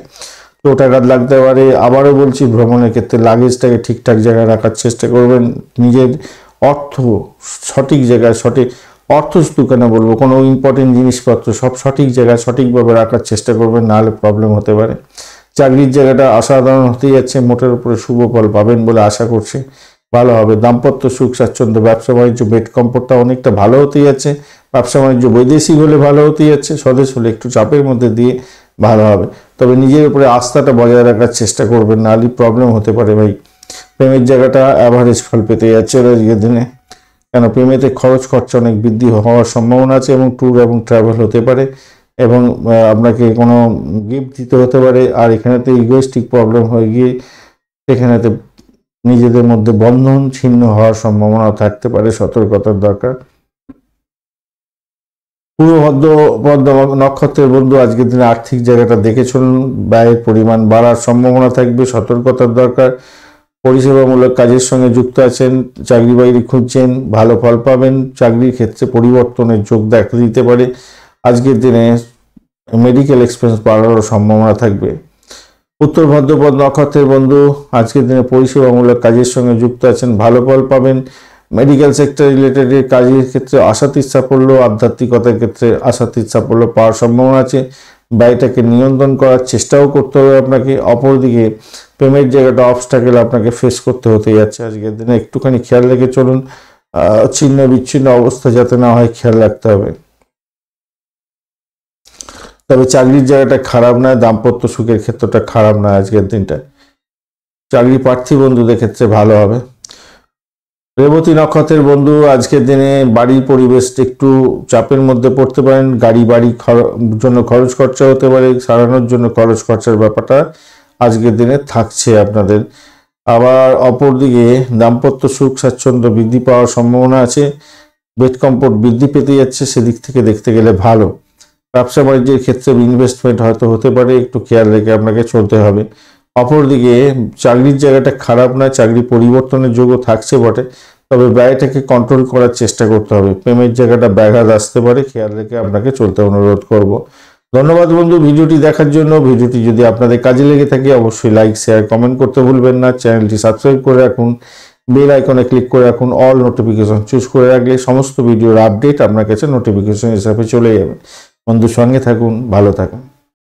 A: চোটাঘাত লাগতে পারে। আবারও বলছি, ভ্রমণের ক্ষেত্রে লাগেজটাকে ঠিকঠাক জায়গায় রাখার চেষ্টা করবেন। নিজের অর্থ সঠিক জায়গায়, সঠিক অর্থ শুধু কেন বলবো, কোনো ইম্পর্টেন্ট জিনিসপত্র সব সঠিক জায়গায় সঠিকভাবে রাখার চেষ্টা করবেন, নাহলে প্রবলেম হতে পারে। চাকরির জায়গাটা অসাধারণ হতে যাচ্ছে, মোটের উপরে শুভ ফল পাবেন বলে আশা করছি, ভালো হবে। দাম্পত্য সুখ স্বাচ্ছন্দ্য, ব্যবসা বাণিজ্য বেড কম্ফোর্টটা অনেকটা ভালো হতে যাচ্ছে। ব্যবসা বাণিজ্য বৈদেশিক হলে ভালো হতে যাচ্ছে, স্বদেশ হলে একটু চাপের মধ্যে দিয়ে ভালো হবে, তবে নিজের উপরে আস্থাটা বজায় রাখার চেষ্টা করবেন, নাহলে প্রবলেম হতে পারে ভাই। প্রেমের জায়গাটা অ্যাভারেজ ফল পেতে যাচ্ছে আজকের দিনে, কেন প্রেমেতে খরচ খরচা অনেক বৃদ্ধি হওয়ার সম্ভাবনা আছে, এবং ট্যুর এবং ট্রাভেল হতে পারে, এবং আপনাকে কোনো গিফট দিতে হতে পারে। আর এখানেতে ইগোইস্টিক প্রবলেম হয়ে গিয়ে এখানেতে নিজেদের মধ্যে বন্ধন ছিন্ন হওয়ার সম্ভাবনা থাকতে পারে, সতর্কতার দরকার। পূর্বভাদ্রপদ নক্ষত্রের বন্ধু আজকের দিনে আর্থিক জায়গাটা দেখে চলুন। ব্যয়ের পরিমাণ বাড়ার সম্ভাবনা থাকবে, সতর্কতার দরকার। পরিষেবামূলক কাজের সঙ্গে যুক্ত আছেন, চাকরি বাকরি খুঁজছেন, ভালো ফল পাবেন। চাকরির ক্ষেত্রে পরিবর্তনের যোগ দেখা দিতে পারে। আজকের দিনে মেডিকেল এক্সপেন্স বাড়ানোর সম্ভাবনা থাকবে। উত্তর ভাদ্রপদ নক্ষত্রের বন্ধু আজকের দিনে পরিষেবামূলক কাজের সঙ্গে যুক্ত আছেন, ভালো ফল পাবেন। মেডিকেল সেক্টর রিলেটেড কাজের ক্ষেত্রে আশাতীত সাফল্য, আধ্যাত্মিকতার ক্ষেত্রে আশাতীত সাফল্য পাওয়ার সম্ভাবনা আছে। ব্যয়টাকে নিয়ন্ত্রণ করার চেষ্টাও করতে হবে আপনাকে। অপরদিকে পেমেন্ট জায়গাটা অবস্ট্যাকেল আপনাকে ফেস করতে হতে যাচ্ছে আজকের দিনে, একটুখানি খেয়াল রেখে চলুন। ছিন্ন বিচ্ছিন্ন অবস্থা যাতে না হয় খেয়াল রাখতে হবে। তবে চাকরির জায়গাটা খারাপ নয়, দাম্পত্য সুখের ক্ষেত্রটা খারাপ নয় আজকের দিনটা। চাকরি প্রার্থী বন্ধুদের ক্ষেত্রে ভালো হবে। রেবতী নক্ষত্রের বন্ধু আজকের দিনে বাড়ির পরিবেশটা একটু চাপের মধ্যে পড়তে পারেন। বাড়ি জন্য খরচ খরচা হতে পারে, সারানোর জন্য খরচ খরচার ব্যাপারটা আজকের দিনে থাকছে আপনাদের। আবার অপরদিকে দাম্পত্য সুখ স্বাচ্ছন্দ্য বৃদ্ধি পাওয়ার সম্ভাবনা আছে। বেড কমফোর্ট বৃদ্ধি পেতে যাচ্ছে, সেদিক থেকে দেখতে গেলে ভালো। ব্যবসা বাণিজ্যের ক্ষেত্রে ইনভেস্টমেন্ট হয়তো হতে পারে, একটু খেয়াল রেখে আপনাকে চলতে হবে। অপরদিকে চাকরির জায়গাটা খারাপ নয়, চাকরি পরিবর্তনের যোগ্য থাকছে বটে, তবে ব্যয়টাকে কন্ট্রোল করার চেষ্টা করতে হবে। পেমেন্ট জায়গাটা ব্যাঘাত আসতে পারে, খেয়াল রেখে আপনাকে চলতে অনুরোধ করব। ধন্যবাদ বন্ধু ভিডিওটি দেখার জন্য। ভিডিওটি যদি আপনাদের কাজে লেগে থাকে অবশ্যই লাইক শেয়ার কমেন্ট করতে ভুলবেন না। চ্যানেলটি সাবস্ক্রাইব করে রাখুন, বেল আইকনে ক্লিক করে রাখুন, অল নোটিফিকেশন চুজ করে রাখলে সমস্ত ভিডিওর আপডেট আপনার কাছে নোটিফিকেশন হিসাবে চলে যাবে। বন্ধুর সঙ্গে থাকুন, ভালো থাকুন।